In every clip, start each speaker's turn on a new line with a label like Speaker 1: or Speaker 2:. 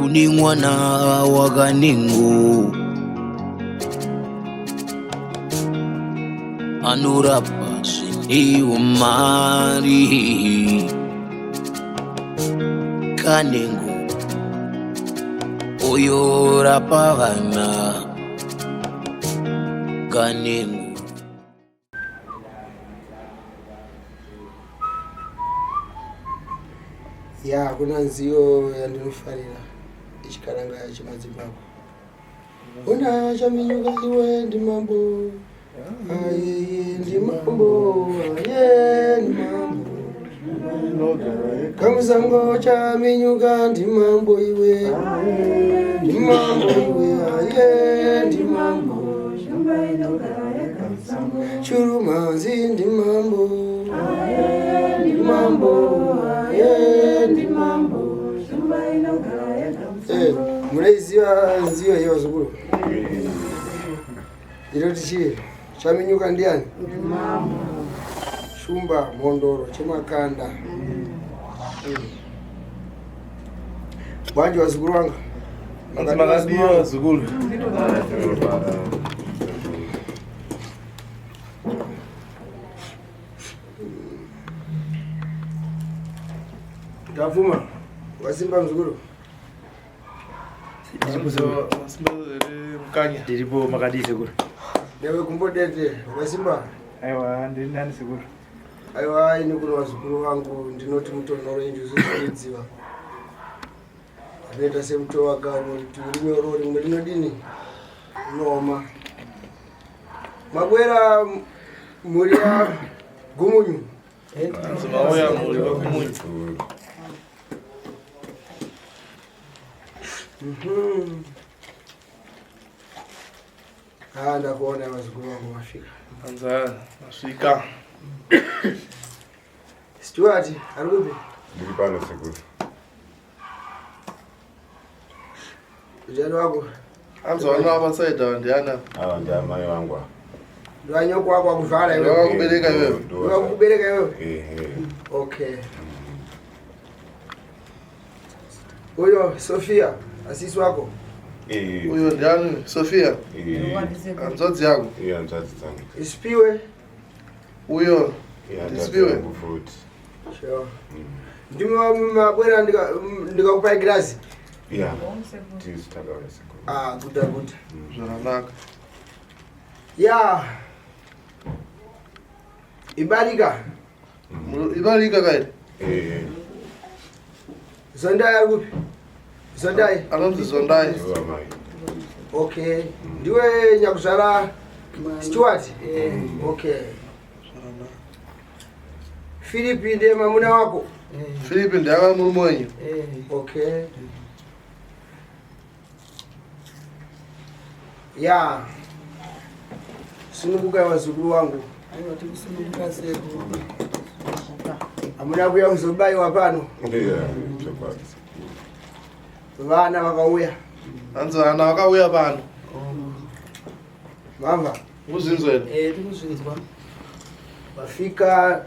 Speaker 1: uni mwana wa kaningu anurapa sini umari kaningu oyo rapa vana kaningu.
Speaker 2: Ya kuna nziyo yandinofarira ichikaranga chimadzimbabwe. Una chaminyuka iwe ndi mambo. Aye ndi mambo. Aye ndi mambo. Kamusango chaminyuka ndi mambo iwe. Ndi mambo iwe. Aye ndi mambo. Churumanzi ndi mambo. Aye ndi mambo. Mureiziva nziyo hiyo wazukuru? Inoti chii? Chaminyuka ndiani? Shumba mondoro chemakanda. Bwanji wazukuru wanga?
Speaker 3: Makadiyo wazukuru.
Speaker 2: Tafuma, wasimba mzukuru?
Speaker 3: Mkanya.
Speaker 4: Diripo makadi seguro.
Speaker 2: Newe kumbodete, wasimba?
Speaker 4: Aiwa, ndiri ndani seguro.
Speaker 2: Aiwa, ini kuna wazukuru wangu ndinoti mutonoro injuzi kuidziwa. Anoita semuto wagano tiurinyorori mwe rinodini noma. Mabwera muri ya gumunyu.
Speaker 3: Mauya muri wa gumunyu.
Speaker 2: Ndakuona wazukuru wangu wafika.
Speaker 3: Anza nafika.
Speaker 2: Stuart, arubi?
Speaker 5: Ndipano seguro.
Speaker 2: Ujana wako?
Speaker 3: Anza wana hapa side ndiana.
Speaker 5: Ndio mai wangu.
Speaker 2: Ndio nyoko wako akuvala
Speaker 3: Ndio
Speaker 2: wewe.
Speaker 3: kubereka wewe.
Speaker 2: Ndio kubereka wewe. Okay. Huyo Sofia, asisi wako?
Speaker 3: Huyo ndiani Sofia. Mzazi yangu.
Speaker 5: Mzazi zangu.
Speaker 2: Isipiwe.
Speaker 3: Huyo. Isipiwe.
Speaker 2: Sure. Ndimo mabwera ndikakupa glasi.
Speaker 5: Yeah. Tisitagawesa.
Speaker 2: Good.
Speaker 3: Zvakanaka.
Speaker 2: Yeah. Ibarika.
Speaker 3: Ibarika kaidi.
Speaker 2: Zondai arubi? Zondai?
Speaker 3: Anonzi Zondai.
Speaker 2: Okay. Ndiwe nyakuzara Stuart? Okay. Philip ndiye mamuna wako?
Speaker 3: Philip ndiye mulume wenyu.
Speaker 2: Okay. Ya. Sununguka wazukuru wangu. Amuna kuya kuzobai wapano. Vana vakauya.
Speaker 3: Anza ana vakauya pano.
Speaker 2: Mamba.
Speaker 3: Uzinzwe.
Speaker 2: Tikuzvinzwa. Wafika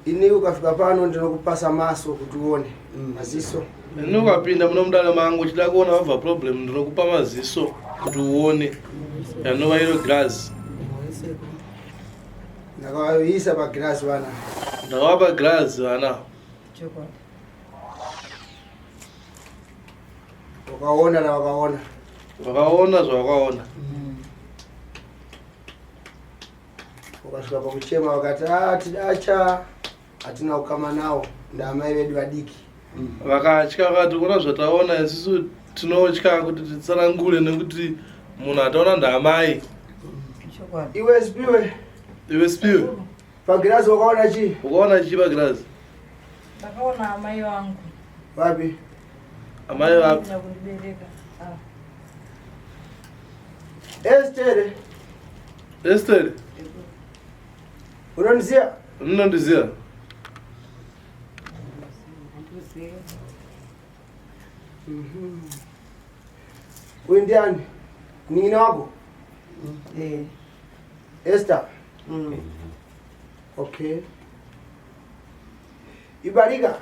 Speaker 2: ini ukafika pano ndinokupasa maso kuti uone maziso.
Speaker 3: Nukapinda muno mudala mangu chida kuona wabva problem ndinokupa maziso kuti uone. Yanova iro glass.
Speaker 2: Ndakavaisa pa glass vana.
Speaker 3: Ndakavapa glass vana.
Speaker 2: Wakaona na wakaona.
Speaker 3: Wakaona zvawakaona.
Speaker 2: Wakasvika pakuchema wakati tidacha hatina ukama nawo ndamai vedu vadiki.
Speaker 3: Vakatya vakati kuna zvataona isusu tinotya kuti titsanangure nekuti munhu ataona ndamai.
Speaker 2: Iwe Spiwe.
Speaker 3: Iwe Spiwe.
Speaker 2: Pagirazi wakaona chi?
Speaker 3: Ukaona chi pagirazi?
Speaker 6: Ndakaona amai wangu.
Speaker 2: Wapi?
Speaker 3: Amai wapi?
Speaker 2: Estere.
Speaker 3: Estere.
Speaker 2: Unondiziya?
Speaker 3: Unondiziya.
Speaker 2: Uyu ndiani? Nina wako? Esther. Okay. Ibarika.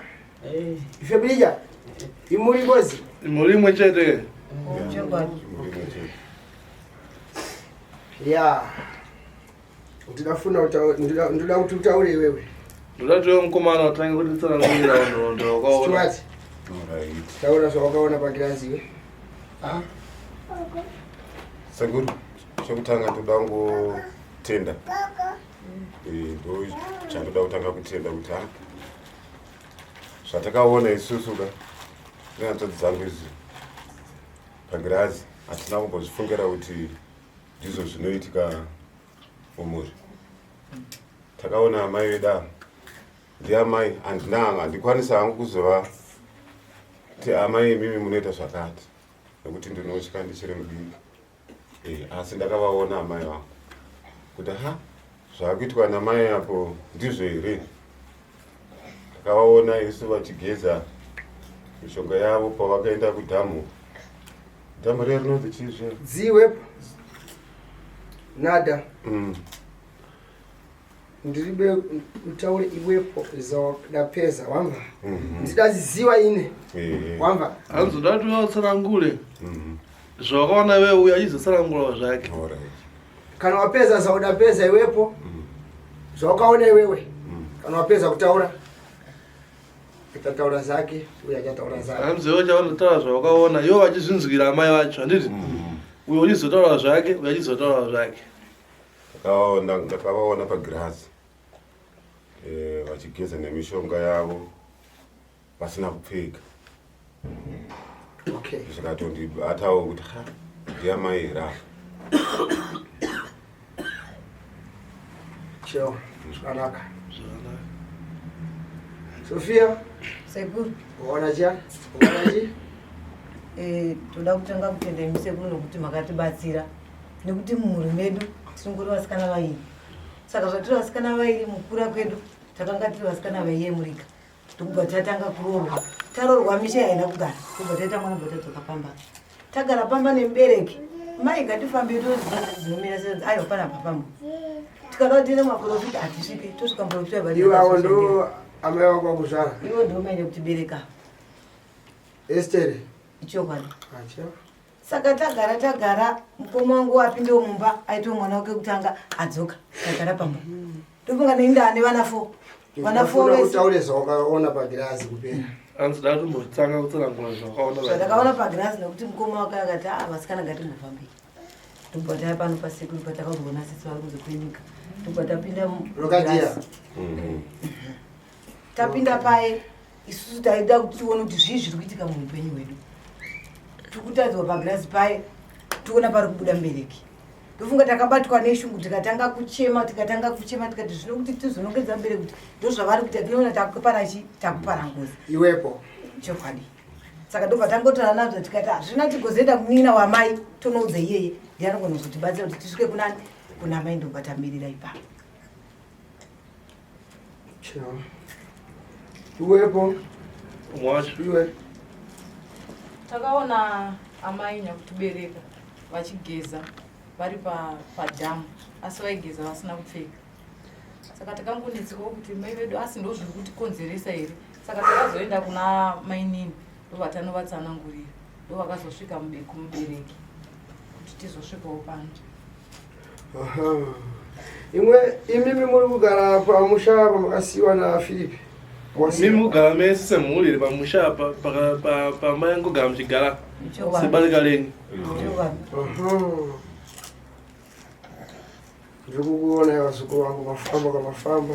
Speaker 2: Ifebilija. Imuri bozi.
Speaker 3: Imuri mwechete.
Speaker 2: Ya. Ndinafuna ndida kuti utaure wewe.
Speaker 3: Ndodatiwe mukomana utange kuti tsanangurira vanhu wakaona.
Speaker 2: Stuart. Taura zvawakaona pagirazi we.
Speaker 5: Sekuru, chokutanga toda kungotenda. Ndo chandoda kutanga kutenda kuti zvatakaona isusu ka nehanzvadzi dzangu izvi pagirazi hatina kumbozvifungira kuti ndizvo zvinoitika mumhuri. Takaona amai vedu ndiamai handikwanisa hangu kuzova kuti amai mimi munoita zvakati nekuti ndinotya ndichiri mudiki. Asi ndakavaona amai vangu kuti zvaakuitwa namai apo ndizvo here. Ndakavaona isu vachigeza mishonga yavo pavakaenda kudhamu. Dhamu rero rinonzi chizve
Speaker 2: Ziwepo. Nada. Ndiribe utaure iwepo zawakadapeza wamva. Ndidaziziwa ine. Wamva.
Speaker 3: Anzodatiwa tsanangure. Zvawakaona wewe uya izotsanangura zvake.
Speaker 2: Kana wapeza zawudapeza iwepo. Zvawakaona iwewe. Kana wapeza kutaura. Itataura zake, uya achataura zake.
Speaker 3: Amzewo chavanotaura zvawakaona, ivo vachizvinzwira amai vacho, handiti? Uyo uchizotaura zvake, uyo achizotaura zvake.
Speaker 5: Ndakavaona pagirazi vachigeza nemishonga yavo vasina kupfeka.
Speaker 2: Okay.
Speaker 5: Zvikatondibatawo kuti ndiamai here.
Speaker 2: Cheo, zvakanaka. Sofia,
Speaker 6: Sekuru.
Speaker 2: unaona cha? Unaona chi?
Speaker 6: Toda kutanga kutenda imi sekuru nokuti makatibatsira. Nekuti mumhuri medu tingori vasikana vairi. Saka zvatiri vasikana vairi mukura kwedu takanga tiri vasikana vaiyemurika. Tokubva tatanga kuroorwa. Taroorwa misha yaenda kugara. Tobva taita mwana bva tadzoka pamba. Tagara pamba nemubereki. Mai ngatifambe tozvinomira senzi ayo pana papambo. Tikada tine maprofita hatisviki tosvika muprofita bali.
Speaker 2: Iwawo ndo amai wako wakuzvara.
Speaker 6: Iwo ndo maine kutibereka.
Speaker 2: Esther.
Speaker 6: Ichokwadi.
Speaker 2: Acha.
Speaker 6: Saka tagara mukoma wangu apinde mumba aite mwana wake kutanga adzoka tagara pamba. Tofunga nenda nevana 4. Vana 4
Speaker 2: vese utaure zvawakaona pagirazi kupera.
Speaker 3: Anzoda kumbotanga kutsanangura zvawakaona.
Speaker 6: Zvandakaona pagirazi nekuti mukoma wake akati vasikana ngatimbofambi. Tobva taya pano pasekuru patakazoona sisi vari kuzokwenyika. Tobva tapinda
Speaker 2: Rokadia.
Speaker 6: Tapinda paye isusu taida kuti tione kuti zvii zviri kuitika muupenyu hwedu. Tikutadzwa pagirazi paye tiona pari kubuda mubereki. Tofunga takabatwa neshungu tikatanga kuchema tikati zvino kuti tizonongedza mubereki kuti ndozvavari kuita tinoona takupara ngozi.
Speaker 2: Iwepo.
Speaker 6: Chokwadi. Saka ndobva tangotora nazvo tikati hazvina tigozoenda kunina wamai tonoudza iyeye ndianogona kuzotibatsira kuti tisvike kunani kuna mai ndobva tamirira ipapo.
Speaker 2: Chao. Iwepo.
Speaker 3: Mwacho.
Speaker 2: Iwe.
Speaker 6: Takaona amai nyakutibereka vachigeza vari padhamu asi vaigeza vasina kupfeka. Saka takangonetsekawo kuti mai vedu asi ndo zviri kutikonzeresa here. Saka takazoenda kuna mainini ndovatonovatsanangurira ndovakazosvika kumubereki kuti tizosvikawo pano.
Speaker 2: Imimi muri kugara pamusha pamakasiwa na Philip.
Speaker 3: Mimi mugara mese semhuri pamusha pamba yangogara muchigara sebarika lenyu.
Speaker 2: Ndikukuona vazukuru vangu mafamba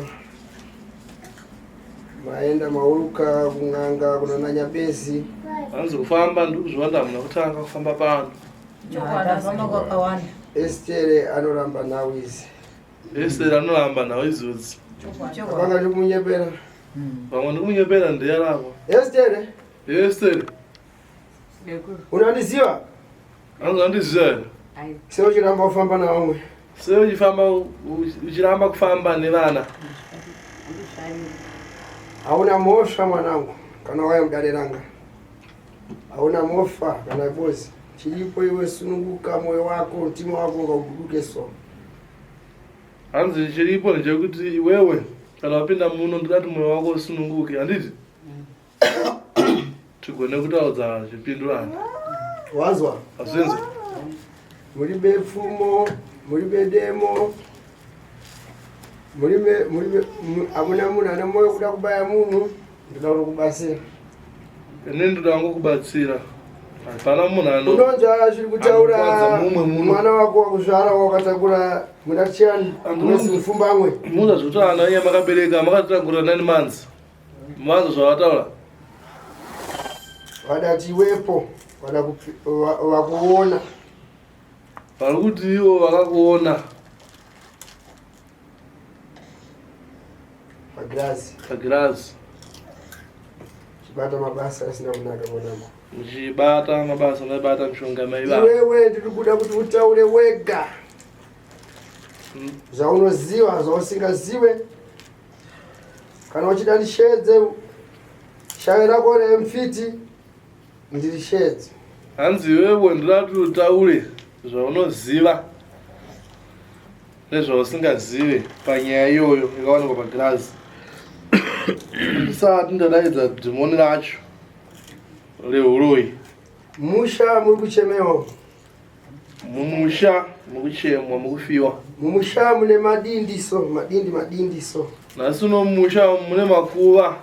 Speaker 2: maenda mauruka kung'anga kuna Nyambezi.
Speaker 3: Anzokufamba ndikuzviwanda muna kutanga kufamba pano.
Speaker 2: Esther anoramba nawe izi.
Speaker 3: Esther anoramba nawe izodzi.
Speaker 2: Panga ndikumunyepera.
Speaker 3: Pamwe ndikumunyepera ndeyarako.
Speaker 2: Esther. Unandiziva?
Speaker 3: Anzondiziva.
Speaker 2: Seo chiramba kufamba na vamwe.
Speaker 3: Seo uchiramba kufamba nevana.
Speaker 2: Hauna mofa mwanangu kana waya mdaleranga. Hauna mofa kana bozi. Chilipo iwe sununguka moyo wako mtima wako ngaubuduke so.
Speaker 3: Hanzi chilipo ndechekuti wewe kana wapinda muno ndikati moyo wako usununguke handiti? tigone kutaudza chipindurani.
Speaker 2: Wazwa?
Speaker 3: Azvinzi?
Speaker 2: Muribe pfumo, muribe demo, muribe amuna munhu ane moyo kuda kubaya munhu, ndoda kubasira.
Speaker 3: Inini ndoda kubatsira. Hapana munhu ano.
Speaker 2: Unonzwa zviri kutaura mwana wako wakuzvara wakatakura muna chiani unonzi mupfumbamwe.
Speaker 3: Muza zvoti ana iye makabereka makatakura 9 months. Mwanzo zvavataura.
Speaker 2: Vadati iwepo, wakuona.
Speaker 3: Vari kuti ivo vakakuona. Pagirazi.
Speaker 2: Chibata mabasa asina kunaka mwanangu.
Speaker 3: Muchibata mabasa mabata mishonga maiva.
Speaker 2: Iwewe ndiri kuda kuti utaure wega. Zvaunoziva, zvausingazive. Kana uchida ndishedze shavi rako remfiti ndirishedze.
Speaker 3: Hanzi iwewe ndirati utaure zvaunoziva nezvausingazive panyaya iyoyo ikawanikwa pagirazi. Ndisati ndadaidza dhimoni racho rehuroyi.
Speaker 2: Musha muri kuchemewa.
Speaker 3: Mumusha mukuchemwa mukufiwa.
Speaker 2: Mumusha mune madindiso.
Speaker 3: Nasi uno mumusha mune makuva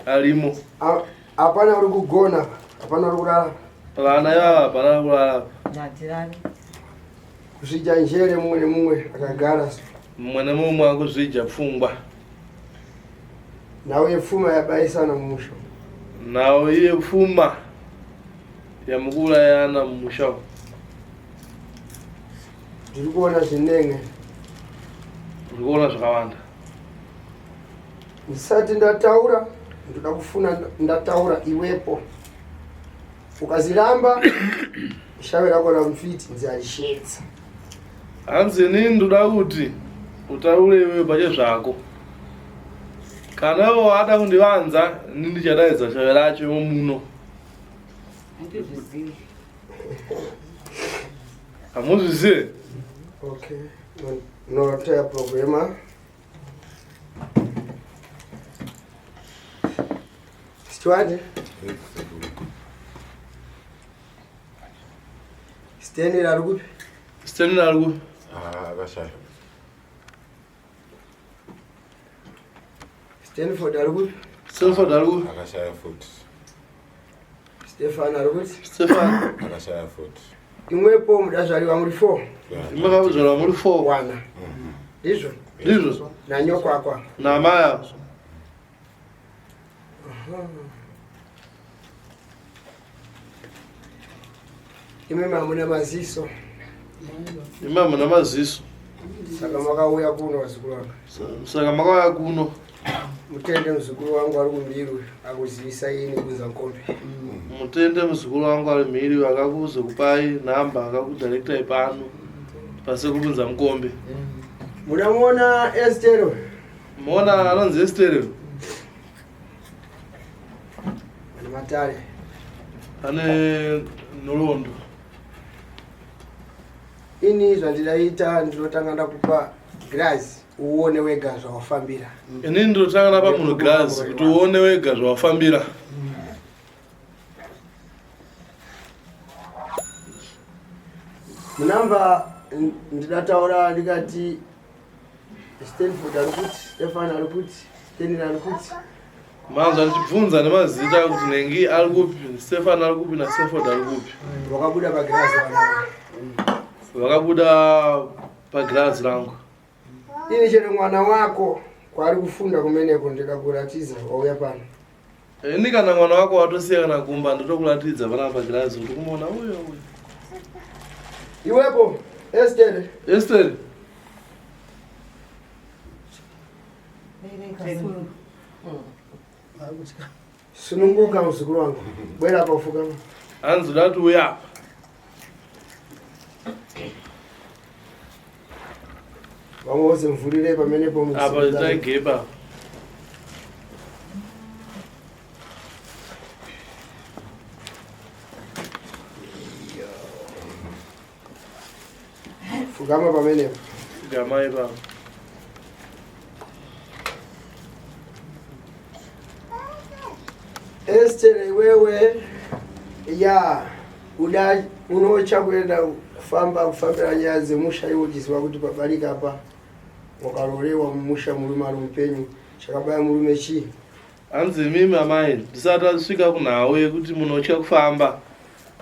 Speaker 3: arimo.
Speaker 2: Hapana uri kugona, hapana uri kurara.
Speaker 3: Vana yava hapana kurara.
Speaker 6: Natirani.
Speaker 2: Kuzvidya njere mumwe nemumwe akagara.
Speaker 3: Mumwe nemumwe akuzvidya pfungwa.
Speaker 2: Nawe yepfuma yabayisana mumusha.
Speaker 3: Nawe yepfuma yamukurayana mumusha.
Speaker 2: Ndiri kuona zvinenge.
Speaker 3: Uri kuona zvakawanda.
Speaker 2: Ndisati ndataura, ndoda kufuna ndataura iwepo. Ukaziramba shavi rako ramfiti nzarishedza.
Speaker 3: Hanzi inini ndoda kuti utaure iwewe pache zvako. Kana ivo wada kundivanza, ini ndichadaidza shavi racho muno. Hamuzvizive?
Speaker 2: Okay. No taya problema. Steward. Steni la rugupi.
Speaker 5: Akashaya.
Speaker 2: Stanford arigupi.
Speaker 5: Akashaya futhi.
Speaker 2: Stefan arigupi.
Speaker 5: Akashaya futhi.
Speaker 2: Imwepo mudazvaliwa muri 4.
Speaker 3: Makazvaliwa muri 4.
Speaker 2: Wana. Ndizvo. Na nyoko akwa.
Speaker 3: Na maya.
Speaker 2: Imwe muna maziso. Saka makauya kuno wazukuru. Mutende muzukuru wangu ari kumbiru akuzivisa ini kuza nkombe.
Speaker 3: Mutende muzukuru wangu ari mhiri akakuzokupai namba akakudirectai pano pasi kubunza mukombe.
Speaker 2: Munamuona Estero?
Speaker 3: Muona anonzi Estero?
Speaker 2: Ani matare.
Speaker 3: Ane nolondo.
Speaker 2: Ini zvandidaita ndinotanga ndakupa grazi uone wega zvawafambira.
Speaker 3: Inini ndinotanga ndapa munhu grazi kuti uone wega zvawafambira.
Speaker 2: Munamba ndidataura ndikati Stanford arikuti, Stefan arikuti, Stanley arikuti.
Speaker 3: Manzo ndichibvunza nemazita kuti nengi arikupi, Stefan arikupi na Stanford arikupi.
Speaker 2: Wakabuda pagrazi wana.
Speaker 3: Vakabuda pagirazi rangu.
Speaker 2: Ini chero mwana wako kwari kufunda kumeneko ndida kuratiza wauya pano.
Speaker 3: Ini kana mwana wako watosiya kana kumba ndotokuratidza pana pagirazi kuti kumuona uyo.
Speaker 2: Iwepo Esther. Sununguka muzukuru wangu. Bwera pa ufukama.
Speaker 3: Hanzi dati uya.
Speaker 2: Vamwe vose mvurire pamenepo
Speaker 3: apa taigepa.
Speaker 2: Fukama pamenepo.
Speaker 3: Fukama ipa.
Speaker 2: Esther wewe ya unocha kwenda kufambira nyazi musha yojisiwa kuti pabarika apa wakalolewa mumusha mulume alumpenyu chakabaya mulume chi
Speaker 3: anzi mimi amai ndisatazvika kunawe kuti munocha kufamba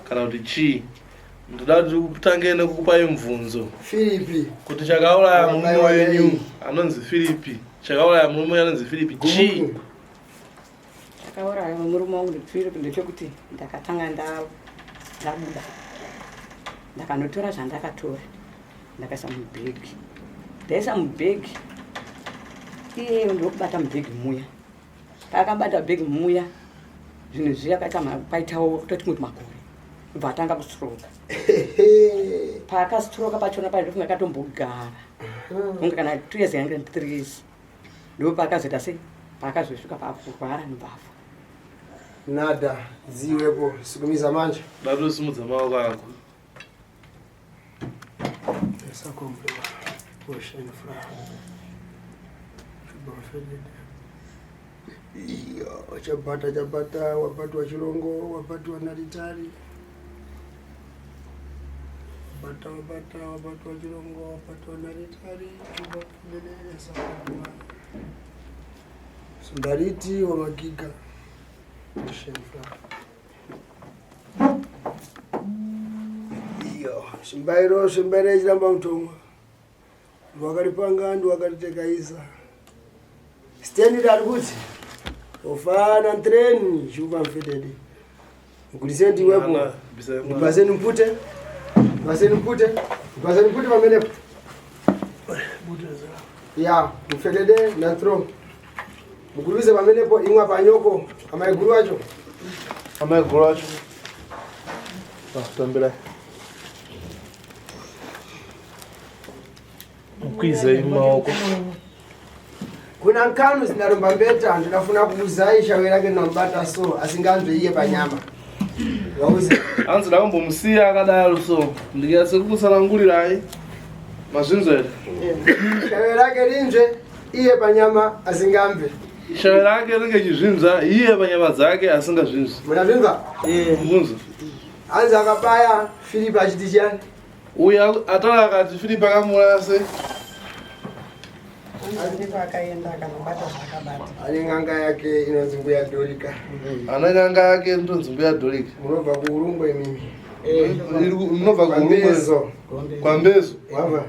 Speaker 3: kana kuti chi ndodati kutangene kukupai mvunzo
Speaker 2: Filipi
Speaker 3: kuti chakauraya mulume wenyu anonzi Filipi chakauraya mulume anonzi Filipi chi
Speaker 7: chakauraya murume wangu Filipi ndechekuti ndakatanga ndabuda ndakandotora zvandakatora ndakaisa mubhegi ndaisa mubhegi iye ndokubata mubhegi muya paakabata bhegi muya zvinhu zviya paitawo kutoti kuti makore kubva atanga kustroka paakastroka pachona paitofunga akatombogara unga kana 2 years yange 3 years ndo paakazoita sei paakazosvika paakurwara nobvafa
Speaker 2: nada ziwepo sikumiza manje
Speaker 3: datosimudza maoko ako
Speaker 2: sakomplema ocean flower iyo chabata wabatwa chilongo wabatwa naritari wabatwa chilongo wabatwa naritari Sumbariti wa magiga ocean flower iyo simbaire chiramba mtongo wakalipanga wakalitekaiza stendi ari kuti ofana treni chupa mfetede ngulisenti wepo baseni mpute pamenepo ya mfetede na throw muguluze pamenepo imwa panyoko amaiguru wacho
Speaker 3: tambira mkwize imaoko
Speaker 2: kuna nkanu zinarumba mbeta ndinafuna kuuzai shawe lake nambata so asinganzwe iye panyama wauze
Speaker 3: anzi ndakambomusiya akadaro so ndikase kukusalangulirayi mazvinzwere
Speaker 2: shawe lake linzwe iye panyama asingamve
Speaker 3: shawe lake ringechizvinza iye panyama dzake asingazvinzwi
Speaker 2: munazvinza
Speaker 3: mbunzo
Speaker 2: anzi akabaya Filipi achiti chani
Speaker 3: uya atala akati Filipi akamurase
Speaker 2: ane nganga yake inonzi mbuya Dorika
Speaker 3: ana nganga yake ndonzi mbuya Dorika
Speaker 2: munobva kuurungwe imimi
Speaker 3: munobva
Speaker 2: kwambezo wava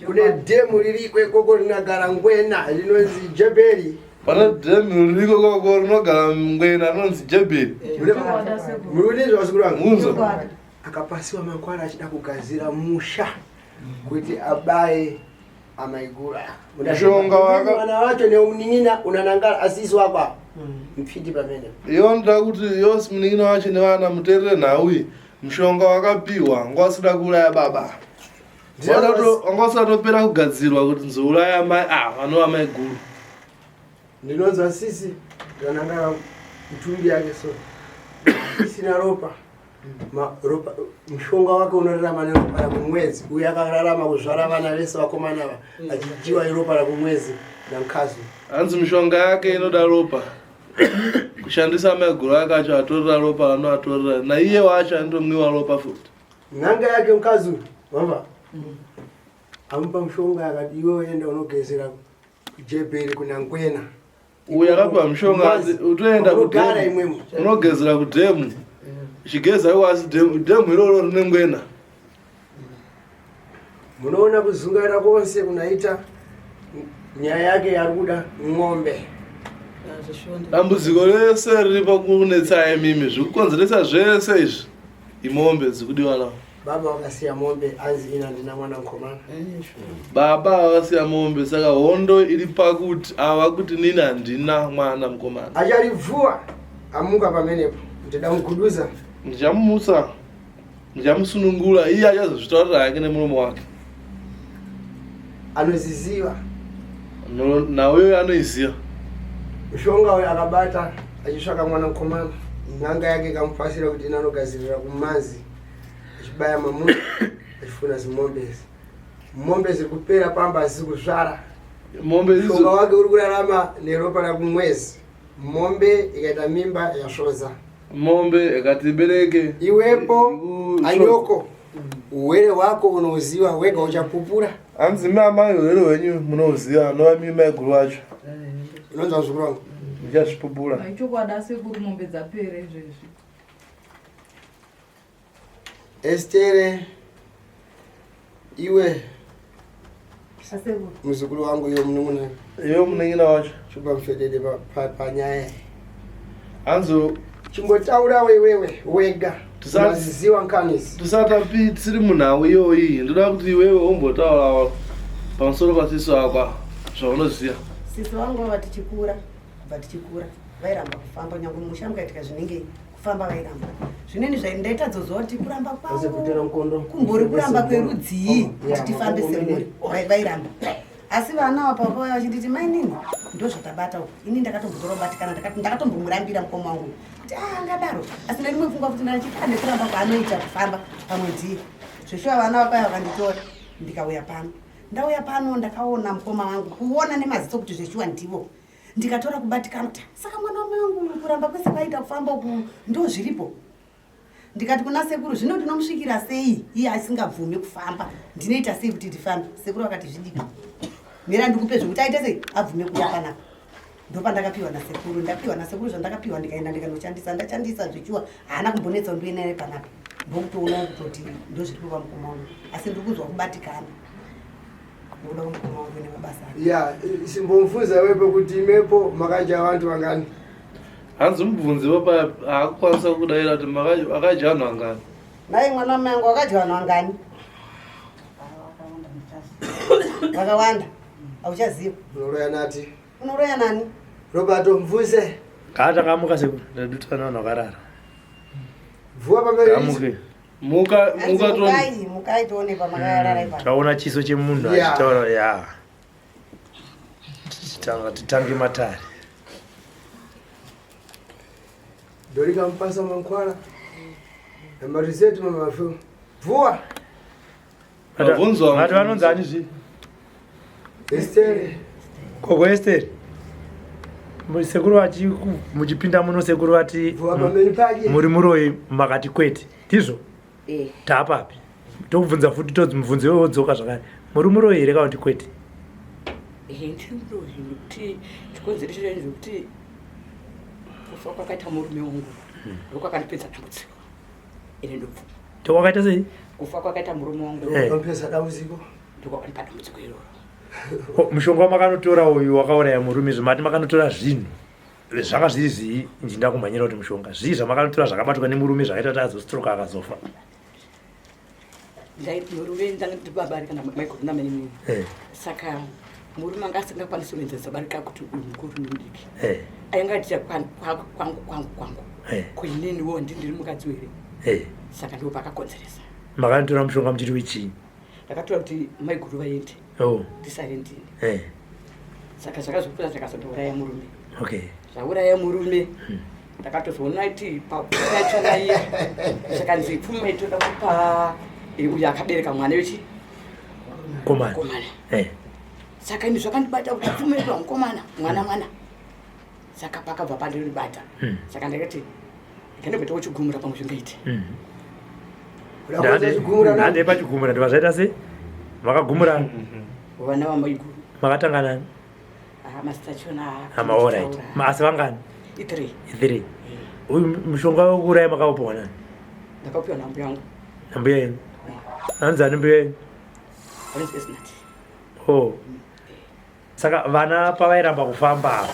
Speaker 2: kune dhemu ririkwe koko rinagara ngwena rinonzi Jebeli
Speaker 3: pana dhemu ririko koko rinogara ngwena rinonzi Jebeli
Speaker 2: murudizva vasikuru vangu
Speaker 3: munzo
Speaker 2: akapasiwa makwana achida kugadzira musha kuti abaye amaigura mwana wacho neumuning'ina unanangara asisi wakwa mfiti pamene
Speaker 3: iyo nda kuti yose muning'ina wacho nevana muterere nhawi mushonga wakapiwa ngwasida kuuraya baba wanga usatopera kugadzirwa kuti nzouraya mai vanova maiguru
Speaker 2: ndinonzwa sisi ndanangara mtumbi yake so isina ropa mushonga wake unorarama neropa rakumwedzi uye akararama kuzvara vana vese vakomana ava achijiwa iropa rakumwedzi namkazi
Speaker 3: hanzi mishonga yake inoda ropa kushandisa maiguru ake acho atorera ropa ranoatorera naiye wacho andomwiwa ropa futi
Speaker 2: n'anga yake mkazi wamba amupa mushonga akati iwe enda unogezera kujebheri kuna ngwena
Speaker 3: uye akapa mushonga utoenda
Speaker 2: kugara imwemo
Speaker 3: unogezera kudhemu chigeza iwasi dhemu iroro rine ngwena
Speaker 2: munoona kuzungaira kwose kunaita nyaya yake yarikuda ng'ombe
Speaker 3: dambudziko rese riri pakunetsa mimi zvikukonzeresa zvese izvi imombe dzikudiwa nawo
Speaker 2: baba wakasiya mombe anzi ina ndina mwana mukomana
Speaker 3: baba wakasiya mombe saka hondo iri pakuti ava kuti nini handina mwana mukomana
Speaker 2: acharibvuwa amuka pamenepo ndidamuguduza
Speaker 3: ndichamumusa ndichamusunungura iye achazozvitaurira yake nemuromo wake
Speaker 2: anoziziva
Speaker 3: naweyo anoiziva
Speaker 2: mushonga uyo akabata achisvaka mwana mukomana n'anga yake ikamupasira kuti inanogadzirira kumazi achibaya mamuna achifuna zimombezi mombe ziri kupera pamba ziri kuzvara
Speaker 3: mombe
Speaker 2: mushonga wake uri kurarama neropa rakumwezi mombe ikaita mimba yashoza,
Speaker 3: mombe ikatibereke
Speaker 2: iwepo anyoko uwere wako unoziwa wega uchapupura.
Speaker 3: Anzi mama uwere wenyu munoziwa nova mimba iguru wacho
Speaker 2: Unonza mzukuru wangu
Speaker 3: ndichazvipupura
Speaker 8: ichokwada sekuru mombe dzapere izvezvi.
Speaker 2: Estere iwe
Speaker 6: Asekuru.
Speaker 2: mzukuru wangu iyo mnung'una
Speaker 3: iyo muneng'ina wacho
Speaker 2: chupa mfedede panyaya
Speaker 3: anzo
Speaker 2: chimbotaura wewewe wega unaziziwa nkanisi
Speaker 3: tisatapi tisiri munhau iyoyi ndoda kuti iwewe umbotaura pamusoro pasisi wakwa zvaunoziva.
Speaker 6: Sisi wangu vatichikura vairamba kufamba nyange musha mukaitika zvinenge kufamba vairamba zvineni zvaindaita dzozoti kuramba kwavo kumbori kuramba kwerudzii kuti tifambe semuri vairamba asi vana wapapa vachinditi mainini ndozvatabata ini ndakatombotobatikana ndakatombomurambira mukoma wangu kuti angadaro asi nerimwe pfungwa kuti ndachita nekuramba kwaanoita kufamba pamwedzi zveshuwa vana vapaya vakanditora ndauya pano ndakaona mukoma wangu kuona nemaziso kuti zveshuwa ndivo ndikatora kubatikana kuti saka mwana wangu kuramba kwese kwaita kufamba uku ndo zviripo. Ndikati kuna sekuru zvino ndinomusvikira sei iye asingabvumi kufamba ndinoita sei kuti ndifambe. Sekuru akati zvidika mira ndikupe zvokuti aite sei abvume kuya panapa. Ndopa ndakapiwa nasekuru zvandakapiwa ndikaenda ndikandoshandisa ndachandisa zvichiwa haana kumbonetsa ndoina panapa ndokutoona kuti ndozviripo pamukoma wangu asi ndikuzwa kubatikana.
Speaker 2: Ya, simbomfunza wepe kuti imepo makaja vantu vangani.
Speaker 3: Hanzi mubvunziwo pa akukwanisa kudaira kuti makaja vanhu vangani.
Speaker 6: Nai mwana wangu wakaja vanhu vangani? Vakawanda. Auchaziva.
Speaker 2: Unoroya nati.
Speaker 6: Unoroya nani?
Speaker 2: Roberto mvuse.
Speaker 4: Kaata kamuka sekuru ndaduta vanhu vakarara.
Speaker 2: Vuwa pamberi.
Speaker 4: Kamuke.
Speaker 3: Muka
Speaker 6: mukai tuone pamakayarara ipa.
Speaker 4: Taona chiso chemunhu achitaura ya. Titange matari.
Speaker 2: Dorika mpasa mankwala. Emarizeti mamafu. Vuwa.
Speaker 3: Mabvunzo.
Speaker 4: Vanhu vanonzani zvi?
Speaker 2: Estere.
Speaker 4: Koko Estere. Sekuru vachi muchipinda muno sekuru vati muri muroi makati kwete. Tizvo? Taapapi. Tokubvunza futi todzi mubvunzo iwe wodzoka zvakare. Muri muroi here kana kuti kwete?
Speaker 7: Ndiri muroi nekuti chikonzero chacho zvekuti kufa kwakaita murume wangu ndokwakandipedza dambudziko. Ine ndobvu.
Speaker 4: Tokwakaita sei?
Speaker 7: Kufa kwakaita murume wangu
Speaker 2: ndokwakandipedza dambudziko.
Speaker 7: Ndokwakandipa dambudziko iroro.
Speaker 4: Mushonga makanotora uyu wakauraya murume zvimati makanotora zvinhu zvanga zviri zvii ndinda kumhanyira kuti mushonga zvii zvamakanotora zvakabatwa nemurume zvakaita kuti azostroka akazofa.
Speaker 7: Murume ndangati Barika namaiguru namenemini saka murume anga asingakwanisi kuenzesa Barika kuti uyu mukuru nemudiki aingatira kwangu kuininiwo ndiri mukadzi here saka ndo pakakonzeresa.
Speaker 4: Makanotora mushonga muchiti wechii?
Speaker 7: Ndakatora kuti maiguru vaende ndisare ndini saka zvakazopfuura zvakazondouraya murume. Zvauraya murume ndakatozoona kuti paachona iya zvakanzi pfuma itoda kupa uyu akabereka mwana wechi
Speaker 4: komana.
Speaker 7: Saka imi zvakandibata kuti pfuma itoda mukomana mwana saka pakabva pandinobata saka ndakati ndikandobeta kuchigumura pamushonga iti
Speaker 4: ndande pachigumura ndiva zvaita sei? Makagumura
Speaker 7: vana vamaiguru
Speaker 4: makatangana
Speaker 7: masitachona
Speaker 4: amaorit asi vangani? 3. Uyu mushonga wekuuraya makaupiwa nani?
Speaker 7: Ndakaupiwa nambuya yangu.
Speaker 4: Nambuya yenyu? Anzani mbuya yenyu? Saka vana pavairamba kufamba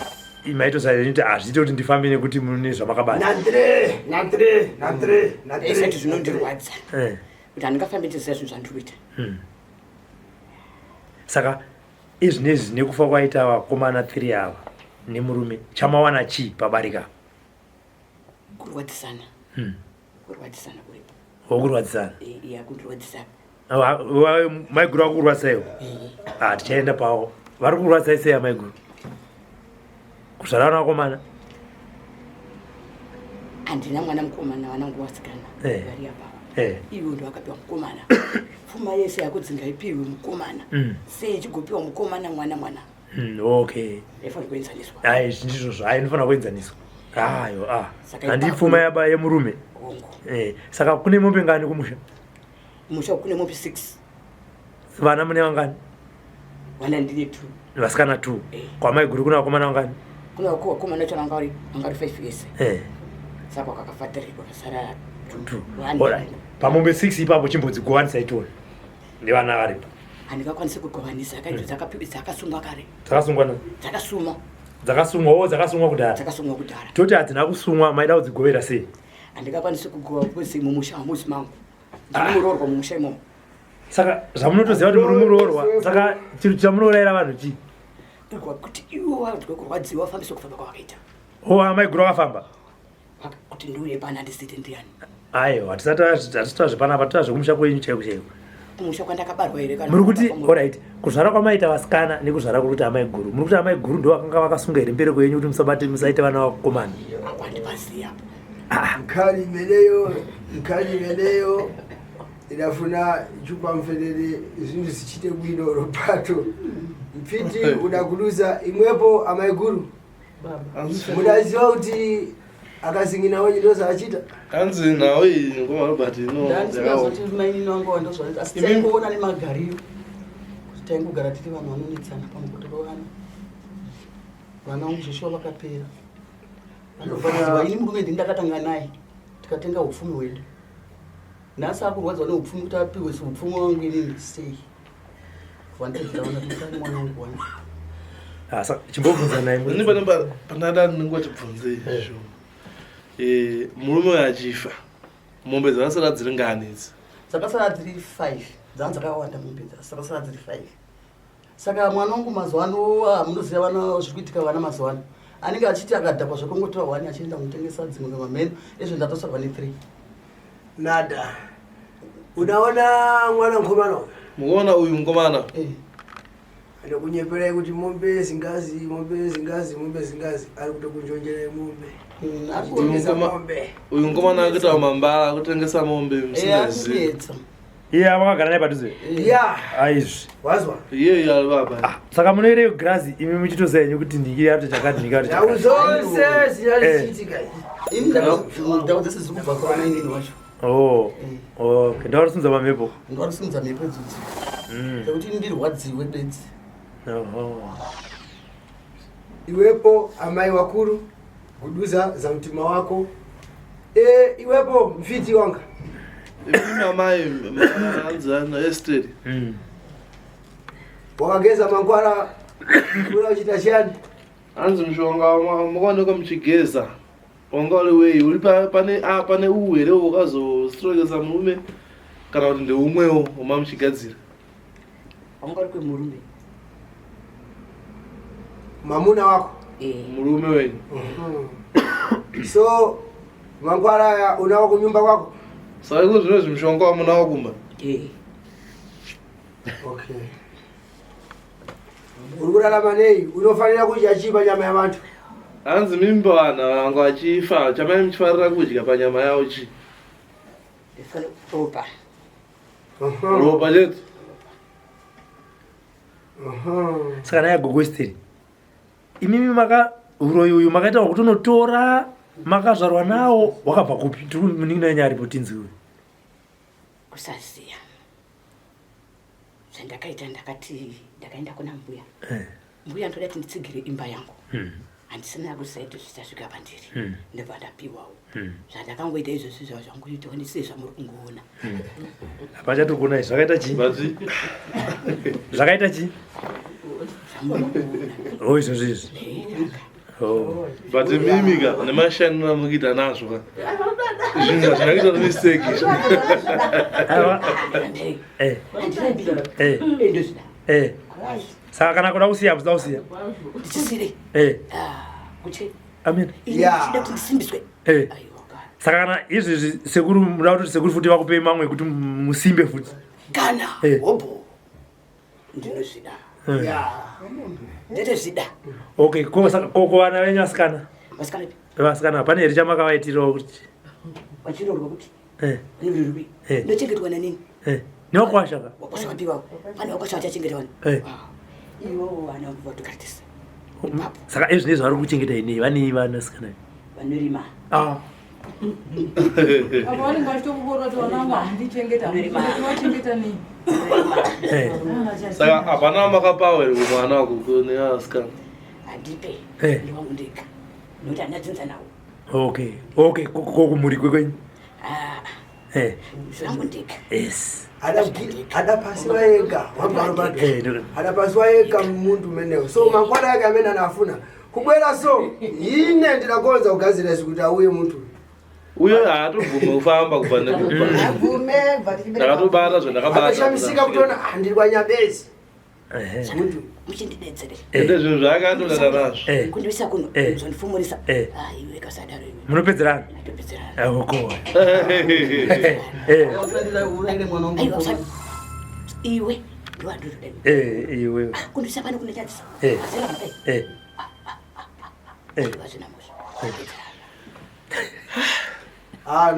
Speaker 4: maitosaini kuti hazviite kuti ndifambe nekuti mune zvamakabata.
Speaker 7: Esati zvinondirwadza kuti handingafambi ndiziva zvinhu zvandikuita.
Speaker 4: Saka izvinezvi nekufa kwaita vakomana 3 ava nemurume chamawana chii pabarika?
Speaker 7: Kurwadzisana. Kurwadzisana kuripo.
Speaker 4: Wokurwadzisana?
Speaker 7: Iya kundirwadzisana.
Speaker 4: Maiguru akurwadzisaiwo? Tichaenda pavo. Vari kurwadzisai sei amaiguru? Kuzvara vakomana?
Speaker 7: Handina mwana mukomana vanangu vasikana vari apa. Ivo ndo vakapiwa mukomana. Pfuma yese yakudzinga ipiwe mukomana sei ichigopiwa mukomana mwana
Speaker 4: Okay.
Speaker 7: Efana kuenzaniswa.
Speaker 4: Hayi ndizvo inofana kuenzaniswa. Hayo handipfuma yaba yemurume. Saka kune mombe ngani kumusha?
Speaker 7: Musha kune mombe 6.
Speaker 4: Vana mune vangani?
Speaker 7: Vana ndine 2.
Speaker 4: Vasikana 2. Kwa maiguru kuna vakomana vangani?
Speaker 7: Kuna vakomana chana ngari 5 years. Saka kakafatirwa kasara
Speaker 4: 2. Ora pamombe 6 ipapo chimbodzi govani saitona. Ndivana varipo.
Speaker 7: Handikakwanisa kugovanisa akaito dzakasungwa kare.
Speaker 4: Dzakasungwa na? Dzakasungwa kudhara. Toti hadzina kusungwa maida kudzigovera sei?
Speaker 7: Handikakwanisa kugova kwese mumusha muzi mangu. Ndinomuroorwa mumusha imomo.
Speaker 4: Saka zvamunotoziva kuti muri muroorwa, saka chiro chamunourayira vanhu chii?
Speaker 7: Kuti iwo vanhu kurwadziwa vafambise kufamba kwavakaita.
Speaker 4: Amaiguru akafamba?
Speaker 7: Kuti ndiuye pana handisiti ndiani.
Speaker 4: Aiwa hatisita zvepanapa tita zvekumusha kwenyu chaiko chaiko.
Speaker 7: Kumusha kwandakabarwa here kana.
Speaker 4: Muri kuti alright, kuzvara kwamaita vasikana nekuzvara kuti amaiguru. Muri kuti amaiguru ndo vakanga vakasunga here mberi kwenyu kuti musaite vana vakomana.
Speaker 7: Handipaziya.
Speaker 2: Nkali imeneyo inafuna chupa mfelele zvinhu zichite bwino ropato. Mfiti udakuluza imwepo amaiguru. Mudaziva kuti akazingina wenyu ndoza achita?
Speaker 3: Kanzi nawe ngoma Robert no.
Speaker 7: Ndazoti maini nwangu wandozwa asitengoona nemagariro. Tengogara tiri vanhu vanonetsana pamukoto wana. Vana umuzvisho vakapera. Vanofanira ini murume ndakatanga naye. Tikatenga upfumi hwedu. Nhasi akurwadzwa neupfumi kuti apiwe upfumi wangu ini sei. Vandidzaona kuti mwana wangu wana.
Speaker 4: Asa chimbobvunza naye.
Speaker 3: Ini panada ndingoti bvunze izvo. Murume achifa. Mombe dzakasara dziri ngani idzi?
Speaker 7: Dzakasara dziri 5. Dzanzi dzakawanda mombe dzakasara dziri 5. Saka mwana wangu mazuwano munoziva vana zvikuitika vana mazuwano. Anenge achiti akadhakwa zvekongotora 1 achienda kutengesa dzimwe ngemameno ezvo ndatosarwa ne3.
Speaker 2: Nada. Unaona mwana mkomana?
Speaker 3: Muona uyu mkomana?
Speaker 2: Anokunyepera kuti mombe zingazi ari kutokunjonjera mombe.
Speaker 3: Uyu mkomana akuita mambala kutengesa mombe msinezi.
Speaker 4: Iya vakagara naye padhuze. Aizvi.
Speaker 2: Wazwa?
Speaker 3: Iye ali baba.
Speaker 4: Saka munoere grazi imi muchitoziva henyu kuti ndikiri ato chakati ndikati.
Speaker 2: Yauzonse ziyalichitika.
Speaker 7: Ndau dzese ziri kubva kwa maini wacho.
Speaker 4: Okay. Ndawarisunza pamhepo.
Speaker 7: Ndawarisunza mhepo idzodzi. Kuti ndirwadziwe bedzi.
Speaker 2: Iwepo amai wakuru kuduza za mtima wako. Iwepo mfiti wanga.
Speaker 3: Ina mai anzana Esther.
Speaker 2: Wakageza mangwara kula uchita chani?
Speaker 3: Anzi mshonga mukone kumchigeza. Ongole weyi uri pane uwere wakazostrogeza murume kana kuti ndeumwewo wamamchigadzira.
Speaker 7: Ongole kwe murume.
Speaker 2: Mamuna wako?
Speaker 3: Murume wenyu.
Speaker 2: So mangwara unawo kunyumba kwako?
Speaker 3: Saka kuti zvino mshonga wamunawo kumba?
Speaker 2: Okay. Urukurarama nei unofanira kudya chipa nyama yavantu?
Speaker 3: Anzi mimba vana vangu vachifa chamai muchifarira kudya panyama yavo chi?
Speaker 7: Ropa.
Speaker 3: Ropa chetu.
Speaker 4: Saka naye gogosteri. Imimi uroyi uyu makaita kuti unotora makazvarwa nawo wakabva kupi? Tiri muningina yenyu aripo tinzi uyu.
Speaker 7: Kusaziya. Zvandakaita ndakaenda kuna mbuya. Mbuya ndoda kuti nditsigire imba yangu. Handisina kusaita zvichasvika pandiri. Ndobva ndapiwawo. Zvandakangoita izvozvo zvanguita ndisizva muri kungoona.
Speaker 4: Apachatogona zvakaita chi? Zvakaita chi? Izvozvo izvi.
Speaker 3: But mimika nemashanira mukita nazvo. Zvinhu zvakaita mistake.
Speaker 4: Saka kana kuda kusiya kuda kusiya.
Speaker 7: Ndichisire. Kuche.
Speaker 4: Amen.
Speaker 7: Ndida kuti ndisimbiswe.
Speaker 4: Saka kana izvi sekuru muda kuti sekuru futi vakupe mamwe kuti musimbe futi.
Speaker 7: Kana hobo. Ndinozvida. Ndezvida.
Speaker 4: Okay, ko vana venyu vasikana?
Speaker 7: Vasikana.
Speaker 4: Vasikana pane here chamakavaitirawo kuti?
Speaker 7: Vachirorwa kuti. Ndochengetwa nanini?
Speaker 4: Newakwashaka?
Speaker 7: Wakwashaka piwa. Pane wakwashaka chachengetwa. iwo wana vodokatisa
Speaker 4: saka ezvinezvi vari kuchengeta inei vanei vana sikana
Speaker 7: vanorima
Speaker 8: vanenge vachitokukorwa kuti vanangu handichengeta vachengeta nei
Speaker 3: saka hapana makapawa here kumwana wako neasikana
Speaker 7: handipe ndiwangu ndega nokuti handinatsinza nawo
Speaker 4: okay kokumhuri kwekwenyu
Speaker 7: zvangu ndega
Speaker 4: yes
Speaker 2: ada pasiwa yega ada pasiwa yega muntu menewo so mangwana yake amene anafuna kubwera so ine ndinakonza kugadzira izi kuti auye muntu
Speaker 3: uyo haatobvume kufamba kubva ndakatobata
Speaker 2: zvandakabashamisika kutona ndiri kwanyabezi
Speaker 7: muntu muchindidetsere
Speaker 3: ende zvinhu zvaakandodada nazvo
Speaker 7: kundivisa kuno zondifumurisa iwe kasadaro iwe
Speaker 4: munopedzerana
Speaker 7: iwe
Speaker 4: iwe
Speaker 7: kundivisa pano kunechadzisa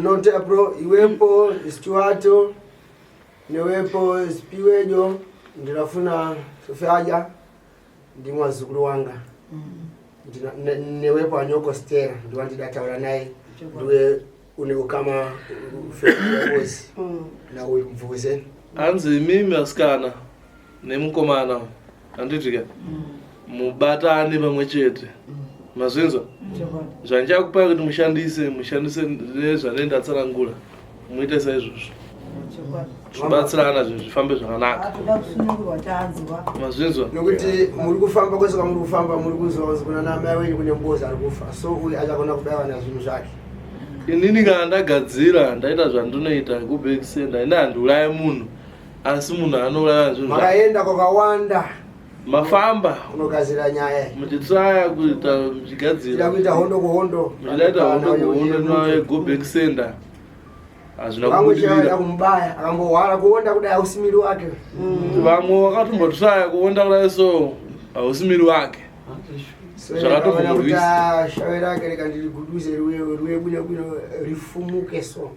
Speaker 2: note bro iwepo istuato newepo spiwejo ndinafuna sofyaja ndi mwazukulu wanga newepo anyoko stera ndiwandidataura naye ndiwe uneukama ufeozi na umvuze
Speaker 3: hanzi mimi asikana nemukomana handitika mubatane pamwe chete mazvinzwa zvandichakupai kuti mushandise nezvanendatsanangura muite saizvozvo zvibatsirana zvifambe zvakanaka mazvinzwa
Speaker 2: nokuti muri kufamba kwese kwamuri kufamba muri kuzozi kuna namai wenyu kune mbozi ari kufa so uyu achakona kubayiwa nazvinhu zvake
Speaker 3: inini kana ndagadzira ndaita zvandinoita kubekisenda ine handiuraye munhu asi munhu anouraya zvinhu
Speaker 2: makaenda kwakawanda
Speaker 3: mafamba
Speaker 2: unogadzira nyaya
Speaker 3: muchitsaya kuita muchigadzira
Speaker 2: kuita hondo kuhondo
Speaker 3: muchidaita hondo kuhondo naye go back sender hazvina
Speaker 2: kubudirira kumbaya akambohwara kuonda kudai hausimiri wake
Speaker 3: vamwe vakatombotaya kuonda kudai so hausimiri wake
Speaker 2: zvakatombovisa shawe rake rekandiriguduze riwe bwino rifumuke so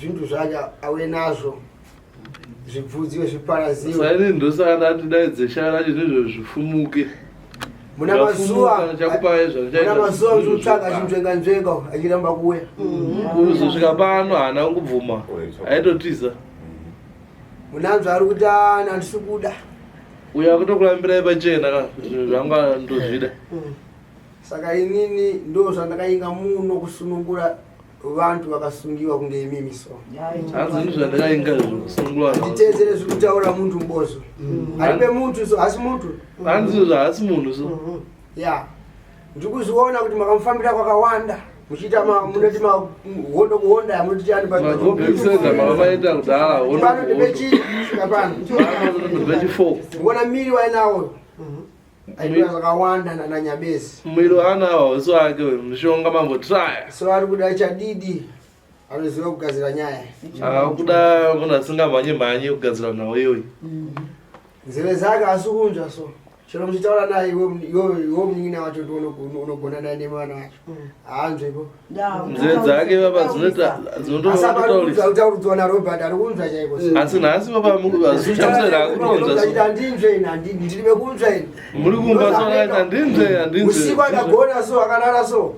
Speaker 2: zvintu zvacho ave nazvo zvibvudziwe zviparaziwe
Speaker 3: saini ndosaka ndati daidze shaya racho nezvo zvifumuke
Speaker 2: muna mazuva mzutsvaga chimzvenga achiramba kuuya
Speaker 3: kuzosvika pano haana kungobvuma aitotiza
Speaker 2: munanzva ari kuti handisi kuda
Speaker 3: uyo akutokurambirai pachena ka zvinhu zvanga ndozvida
Speaker 2: saka inini ndo zvandakainga muno kusunungura vantu vakasungiwa kunge imimi so
Speaker 3: hanzi zvandakainga zvokusungulwa
Speaker 2: nditedzere zviri kutaura muntu mbozo aripe muntu so hasi muntu
Speaker 3: hanzi zvaasi munhu so
Speaker 2: ya ndikuzviona kuti makamufambira kwakawanda muchiita munoti mahondo kuhonda munoti
Speaker 3: magobekisenda makamaita kudhara
Speaker 2: pano ndipechika pano
Speaker 3: ndipechifo
Speaker 2: ngona miri wainawo aitoa zvakawanda nanyabezi
Speaker 3: mwiri waanawo hausi wake mushonga mambotraya
Speaker 2: so ari kuda chadidi anoziva kugadzira nyaya
Speaker 3: akuda munhu asingamhanye kugadzira nawo iyoyi
Speaker 2: nzeve dzake asi kunzva so chero muchitaura naye iwo munyingina wacho unogona naye nemwana wacho haanzvepo
Speaker 3: nzeve dzake papa
Speaker 2: dzinototauridzwa narobert ari kunzva chaiko
Speaker 3: asi nhasi papamuchamusera
Speaker 2: handinzve ndiri bekunzva ini
Speaker 3: muri kumba sonaiti handinzve
Speaker 2: usiku akagona so akanara so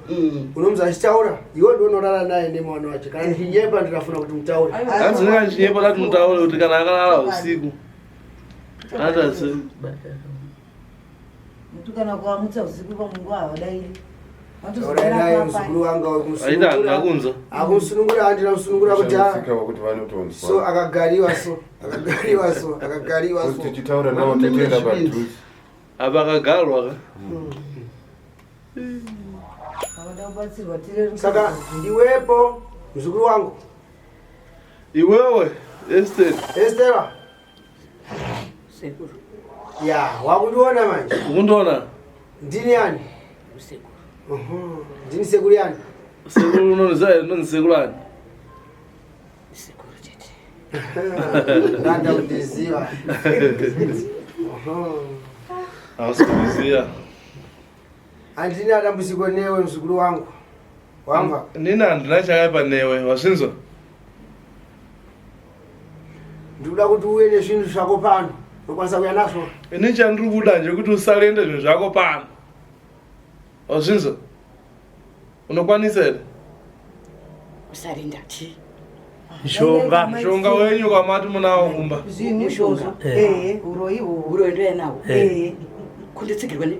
Speaker 2: unomza achitaura iwo ndionorara naye nemwana wacho kana ndichinyepa ndinafuna kuti mutaure
Speaker 3: hanzi ndinga ndichinyepa dati mutaure kuti kana akanara usiku atase
Speaker 6: kana kuamutsa usiku pamungu avadairi
Speaker 2: naye mzukuru wanga
Speaker 3: aita handina kunza
Speaker 2: akusunungura handina kusunungura kuti so akagariwa
Speaker 5: tichitaura navo totoenda padhuzi
Speaker 3: apa akagarwa ka
Speaker 2: saka ndiwepo mzukuru wangu
Speaker 3: iwewe
Speaker 2: Estera ya wakundiona manje
Speaker 3: ukundiona
Speaker 2: ndini ani ndini sekuru yani
Speaker 3: sekuru unonzi sekuru ani
Speaker 2: randa kundiziva
Speaker 3: hausikundiziva
Speaker 2: handini adambudziko newe mzukuru wangu wamva
Speaker 3: nini handina chakaipa newe wazvinzwa
Speaker 2: ndikuda kuti uye nezvinhu zvako pano Ukwanisa kuya naso.
Speaker 3: Ini chandiri kuda nje kuti usalende zvinhu zvako pano. Wazvinzwa? Unokwanisa here?
Speaker 7: Usalenda chi.
Speaker 3: Mishonga wenyu kwamati munawo kumba.
Speaker 6: Mishonga. Uroiwo.
Speaker 7: Uroyi ndo nawo. Kunditsigirwa ne.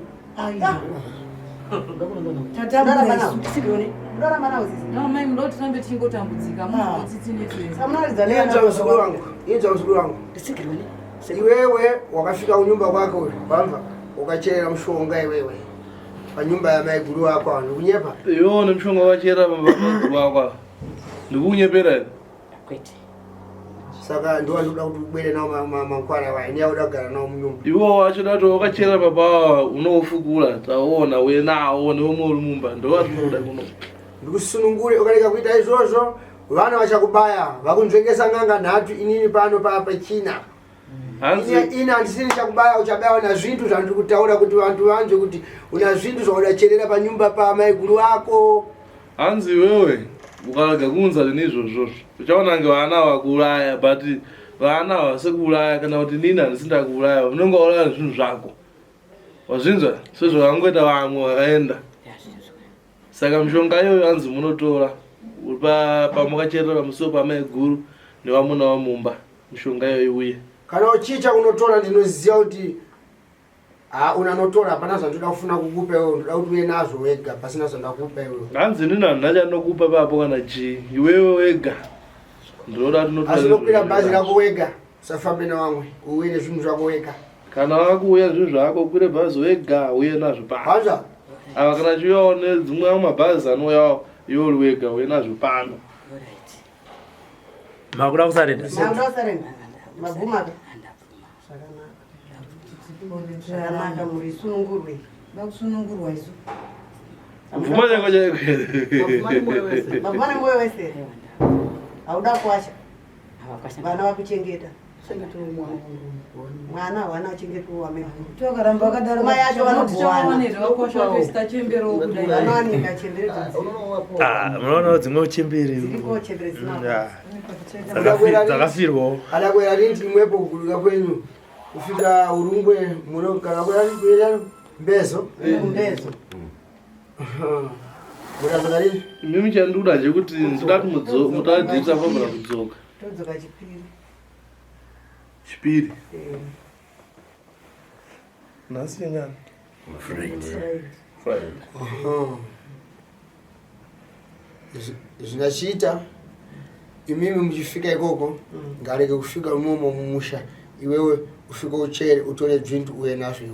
Speaker 8: No, mai mloti tambe tingotambudzika munotsitsinetwe.
Speaker 2: Yenza usukuru wangu.
Speaker 7: Nditsigirwa ne.
Speaker 2: Iwewe wakafika kunyumba kwako pamva ukachera mshonga iwewe pa nyumba ya maiguru wako wanu kunyepa
Speaker 3: Iyo ne mshonga wachera maiguru wako ndikunyepera
Speaker 7: kwete
Speaker 2: saka ndo anoda kuti ubwere nawo mankwara wa ni auda kugara nawo munyumba
Speaker 3: iwo wacho dato wakachera baba unofukula taona we nawo ne umuri mumba ndo watoda kuno
Speaker 2: ndikusunungure ukaleka kuita izvozvo vana vachakubaya vakunzvengesa nganga nhatu inini pano pa China ina ndisini chakubaya uchabaya na zvintu zvandiri kutaura kuti vantu vanzwe kuti una zvintu zvaudacherera pa nyumba pa maiguru ako
Speaker 3: hanzi wewe ukalaga kunza nezvozvo uchaona nge vana vakuuraya but vana vasekuuraya kana kuti nini handisinda kuuraya unonga uraya zvinhu zvako wazvinzwa sezvo vangoita vamwe vakaenda saka mishonga iyoyo hanzi munotora uri pamukacherera pamusuwo pamaiguru nevamuna vamumba mishonga iyoyo uye
Speaker 2: kana uchicha unotora ndinoziva kuti unanotora hapana zvandoda kufuna kukupa iwewe ndoda kuti uye nazvo wega pasina zvandakupa iwewe
Speaker 3: hanzi ndina ndachanokupa papo kana chi iwewe wega ndoda tinotora
Speaker 2: asinokwira bhazi rako wega usafambe nevamwe uye nezvinhu zvako wega
Speaker 3: kana wakuuya zvinhu zvako kwire bhazi wega uye nazvo pano ava kana chiuyawo nedzimwe mabhazi anouyawo iwe uri wega uye nazvo pano
Speaker 4: makuda kusarenda
Speaker 6: Maguma zvakanaka muri sunungurwe vakusunungurwa isu
Speaker 3: mvuma chako chaiko
Speaker 6: mavuma nemoyo wese hauda kuwasha vana vakuchengeta mwana hawana achengetwa
Speaker 8: tokaramba kadaro
Speaker 6: mai yacho
Speaker 8: vanotichaonezvakoshavesta chembero
Speaker 6: vanowanika chembere
Speaker 4: munoona dzimwe uchemberi
Speaker 6: dziriko chembere
Speaker 4: dzakafirwawo
Speaker 2: adakwera rindi imwepo kuguluka kwenyu kusvika urumbwe munogara kwera mbezo murazoka rini
Speaker 3: mimi chanduda chekuti ndidati mutadzisa kwamura kudzoka
Speaker 6: todzoka
Speaker 3: chipiri nhasi ngani
Speaker 2: zvinachiita imimi muchifika ikoko ngareke kusvika umomo mumusha iwewe usvika uchere utore bvintu uye nazvo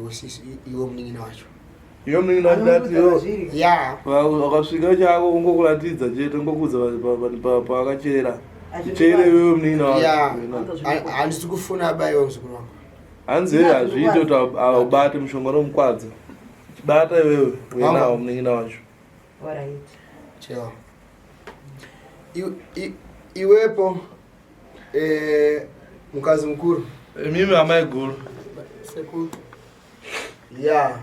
Speaker 2: iwe munin'ina wacho
Speaker 3: iyo munin'ina wacho datiyo
Speaker 2: ya
Speaker 3: wakasvika chako ungokuratidza chete ngokudza pavakacherera chere iwewe munin'ina wacho
Speaker 2: handisi kufuna abaiwe muzukuru wangu
Speaker 3: hanzi iye hazviite kuti aubate mushonga nomukwadza chibata iwewe uyenawo munin'ina wacho
Speaker 2: chewa iwepo mukazi mukuru
Speaker 3: mimi amaiguru
Speaker 2: ya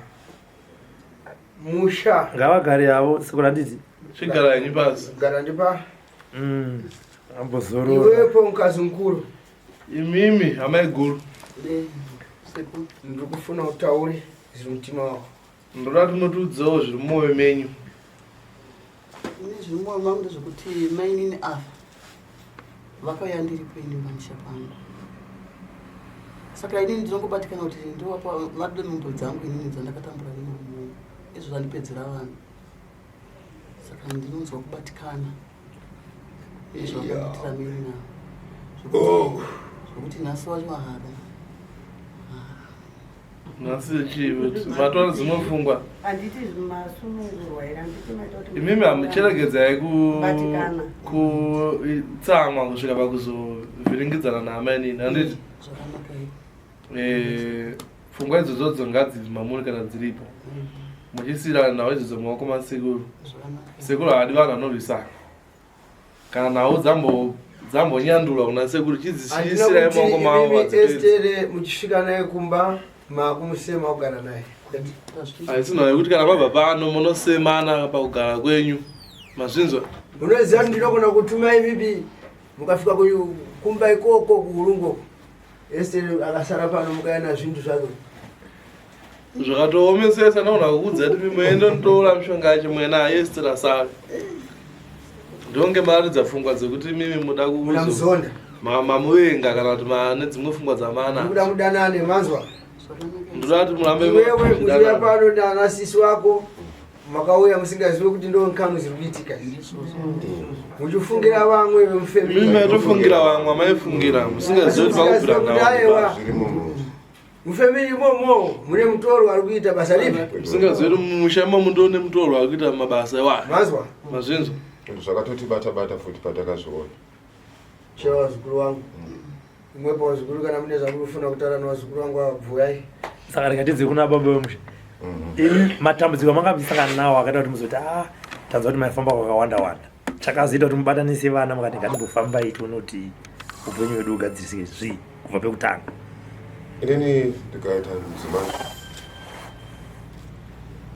Speaker 2: musha
Speaker 4: ngavagare yavo sekura ndidzi
Speaker 3: chigara yenyu pasi
Speaker 2: gara ndipa
Speaker 4: ambozorora
Speaker 2: iwepo mukazi mukuru
Speaker 3: imimi amaiguru
Speaker 2: ndiri kufuna utaure zviri mutima wako
Speaker 3: ndoda tinotudzawo zviri mumwoyo menyu
Speaker 9: zviri mumwoyo mangu ndezvekuti mainini afa vakauya ndiri kuende manisha pangu saka inini ndinongobatikana kuti ndowapa madonumbo dzangu inini dzandakatambura nini izvo zvandipedzera vanhu saka ndinonzwa kubatikana izvo vakaitira mini navo zvokuti nhasi wacho mahara
Speaker 3: nhasi chivi matora dzimwe pfungwa
Speaker 6: handiti masunungurwa here handiti maita kuti
Speaker 3: imimi hamucheregedzai kutsamwa kusvika pakuzovhiringidzana nehama inini handiti pfungwa idzodzo ngadzivi mamuri kana dziripo muchisiyira nhau idzodzo mumaoko masekuru sekuru havadi vanhu vanorwisana kana nhau dzambonyandulwa kuna sekuru chidzisiyirai maoko mavo
Speaker 2: estere muchisvika naye kumba makumusema kugara naye
Speaker 3: haisi nhau yekuti kana mabva pano munosemana pakugara kwenyu mazvinzwa
Speaker 2: munoziva kuti ndinogona kutuma imipi mukafika kumba ikoko kuurungoko Esther akasara pano mukaena zvintu zvako.
Speaker 3: Zvakatoomesesa naona kuudza kuti muende ndola mishonga yacho mwena Esther asara. Ndonge mari dzafungwa dzekuti mimi muda
Speaker 2: muzonda.
Speaker 3: Mama muwenga kana kuti mane dzimwe fungwa dzamana.
Speaker 2: Muda mudanane manzwa.
Speaker 3: Ndurati murambe
Speaker 2: wewe kuziya pano ndana sisi wako. Makauya musingaziwe kuti ndo nkano zirikuitika. Muchifungira vamwe vemufemi.
Speaker 3: Mimi atofungira vamwe amaifungira musingaziwe kuti vakubvira nawo.
Speaker 2: Mufemi imomo mune mutoro ari kuita basa ripi?
Speaker 3: Musingaziwe kuti mushama mundone mutoro ari kuita mabasa ewa.
Speaker 2: Mazwa?
Speaker 3: Mazvinzo.
Speaker 5: Zvakatoti bata futi patakazviona.
Speaker 2: Chewa zukuru wangu. Imwepo wazukuru kana mune zvakurufuna kutaura nawazukuru wangu abvuyai.
Speaker 4: Saka rikatidze kuna baba wemusha. Matambudziko makabvisangana nawo akaita kuti muzoti tanzwa kuti maifamba kwakawanda wanda. Chakazoita kuti mubatanise vana mukati ngatimbofamba tione kuti upenyu hwedu hugadzirisike zvii kubva pekutanga.
Speaker 5: Inini ndikaita mudzimai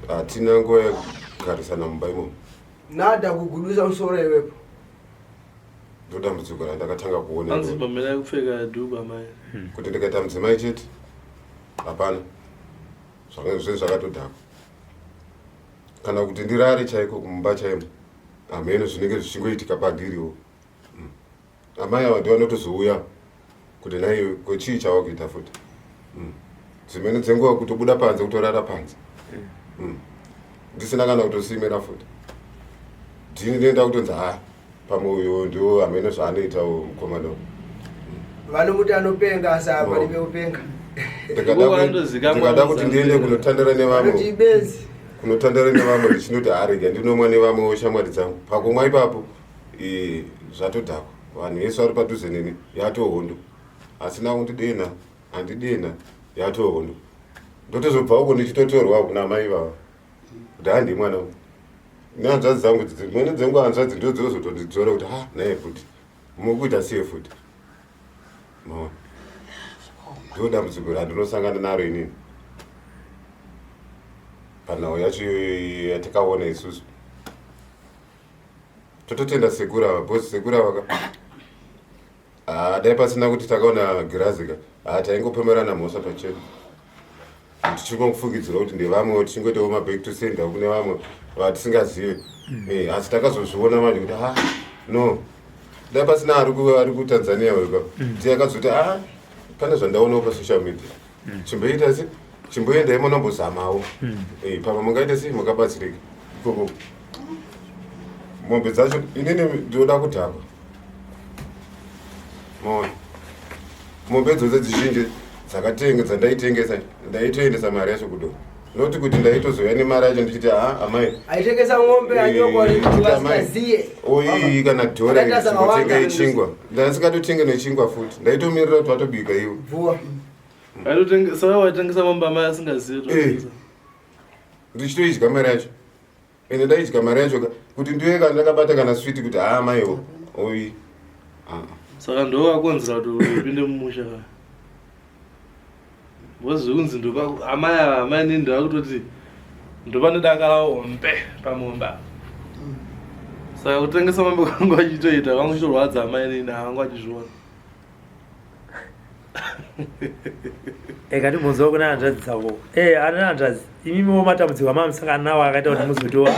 Speaker 5: hatina nguva yekugarisana mumba imomo.
Speaker 2: Nada kugudusa musoro iwepo.
Speaker 5: Ndodambudziko randakatanga kuona.
Speaker 3: Anzi pamela kupfeka dhuba mai.
Speaker 5: Kuti ndikaita mudzimai chete hapana. Zvinhu zvakatodhaka. Kana kuti ndirare chaiko kumba chaimo. Ameno zvinenge zvichingoitika pagiriwo. Amai ava ndivanotozouya kuti nai kochii chawakuita futi. Dzimweni dzenguva kutobuda panze kutorara panze. Ndisina kana kutosimira futi. Ndini ndenda kutonzi pamwe uyo ndio ameno zvaanoitawo mukomana.
Speaker 2: Vanomuti anopenga asi aparibe kupenga.
Speaker 5: Ndikada kuti ndiende kunotandara nevamwe. Kunotandara nevamwe ndichinoti arega ndinomwa nevamwe shamwari dzangu. Pakumwa ipapo zvatodhakwa. Vanhu vese vari padhuze neni yatohondo. Asina kundidena, handidena yatohondo. Ndotozobva uko ndichitotorwa kuna mai vavo. Kuti handi mwana uyu. Nehanzvadzi dzangu dzimweni dzenguva hanzvadzi ndo dzinozotondidzora kuti naye futi mukuita siye futi. Ndo dambudziko randinosangana naro inini panhau yacho yatakaona isusu. Tototenda sekura ava bhosi sekura vaka dai pasina kuti takaona girazika taingopemerana mhosva pachena. Tichingomfukidzira kuti ndevamwe tichingoitawo maback to sender kune vamwe vatisingazive. Asi takazozviona manje kuti no dai pasina ari kuTanzania weka tiyakazoti pane zvandaonawo pasocial media. Chimboita se chimboendai munombozamawo. Pamwe mungaita sei mukabatsirika ikoko. Mombe dzacho inini ndinoda kudhakwa. Mombe dzose dzizhinji dzandaitengesa ndaitoendesa mari yacho kudoro. Noti kuti ndaitozoya nemari yacho ndichiti amai
Speaker 2: aitengesa ng'ombe anyoko vasikaziye
Speaker 5: oii kana dhora inotenga yechingwa ndasingatotenge nechingwa futi ndaitomirira kuti watobika iwo
Speaker 2: vuwa
Speaker 3: aitotengesa waitengesa mombe amai asingaziye
Speaker 5: ndichitoidya mari yacho ende ndaidya mari yacho kuti ndiwe kandakabata kana switi kuti maiwo oii
Speaker 3: saka ndowakonzera kuti upinde mumusha wozunzi ndopa amai nini ndakutoti ndopa nedakala hombe pamomba. Saka kutengesa mombe kwangu achitoita kwangu chitorwadza amai nini havangu achizviona.
Speaker 4: Kati muzwa kuna hanzvadzi dzavo ana hanzvadzi imimiwo matambudziko amamusangana nawo akaita kuti muzotiwa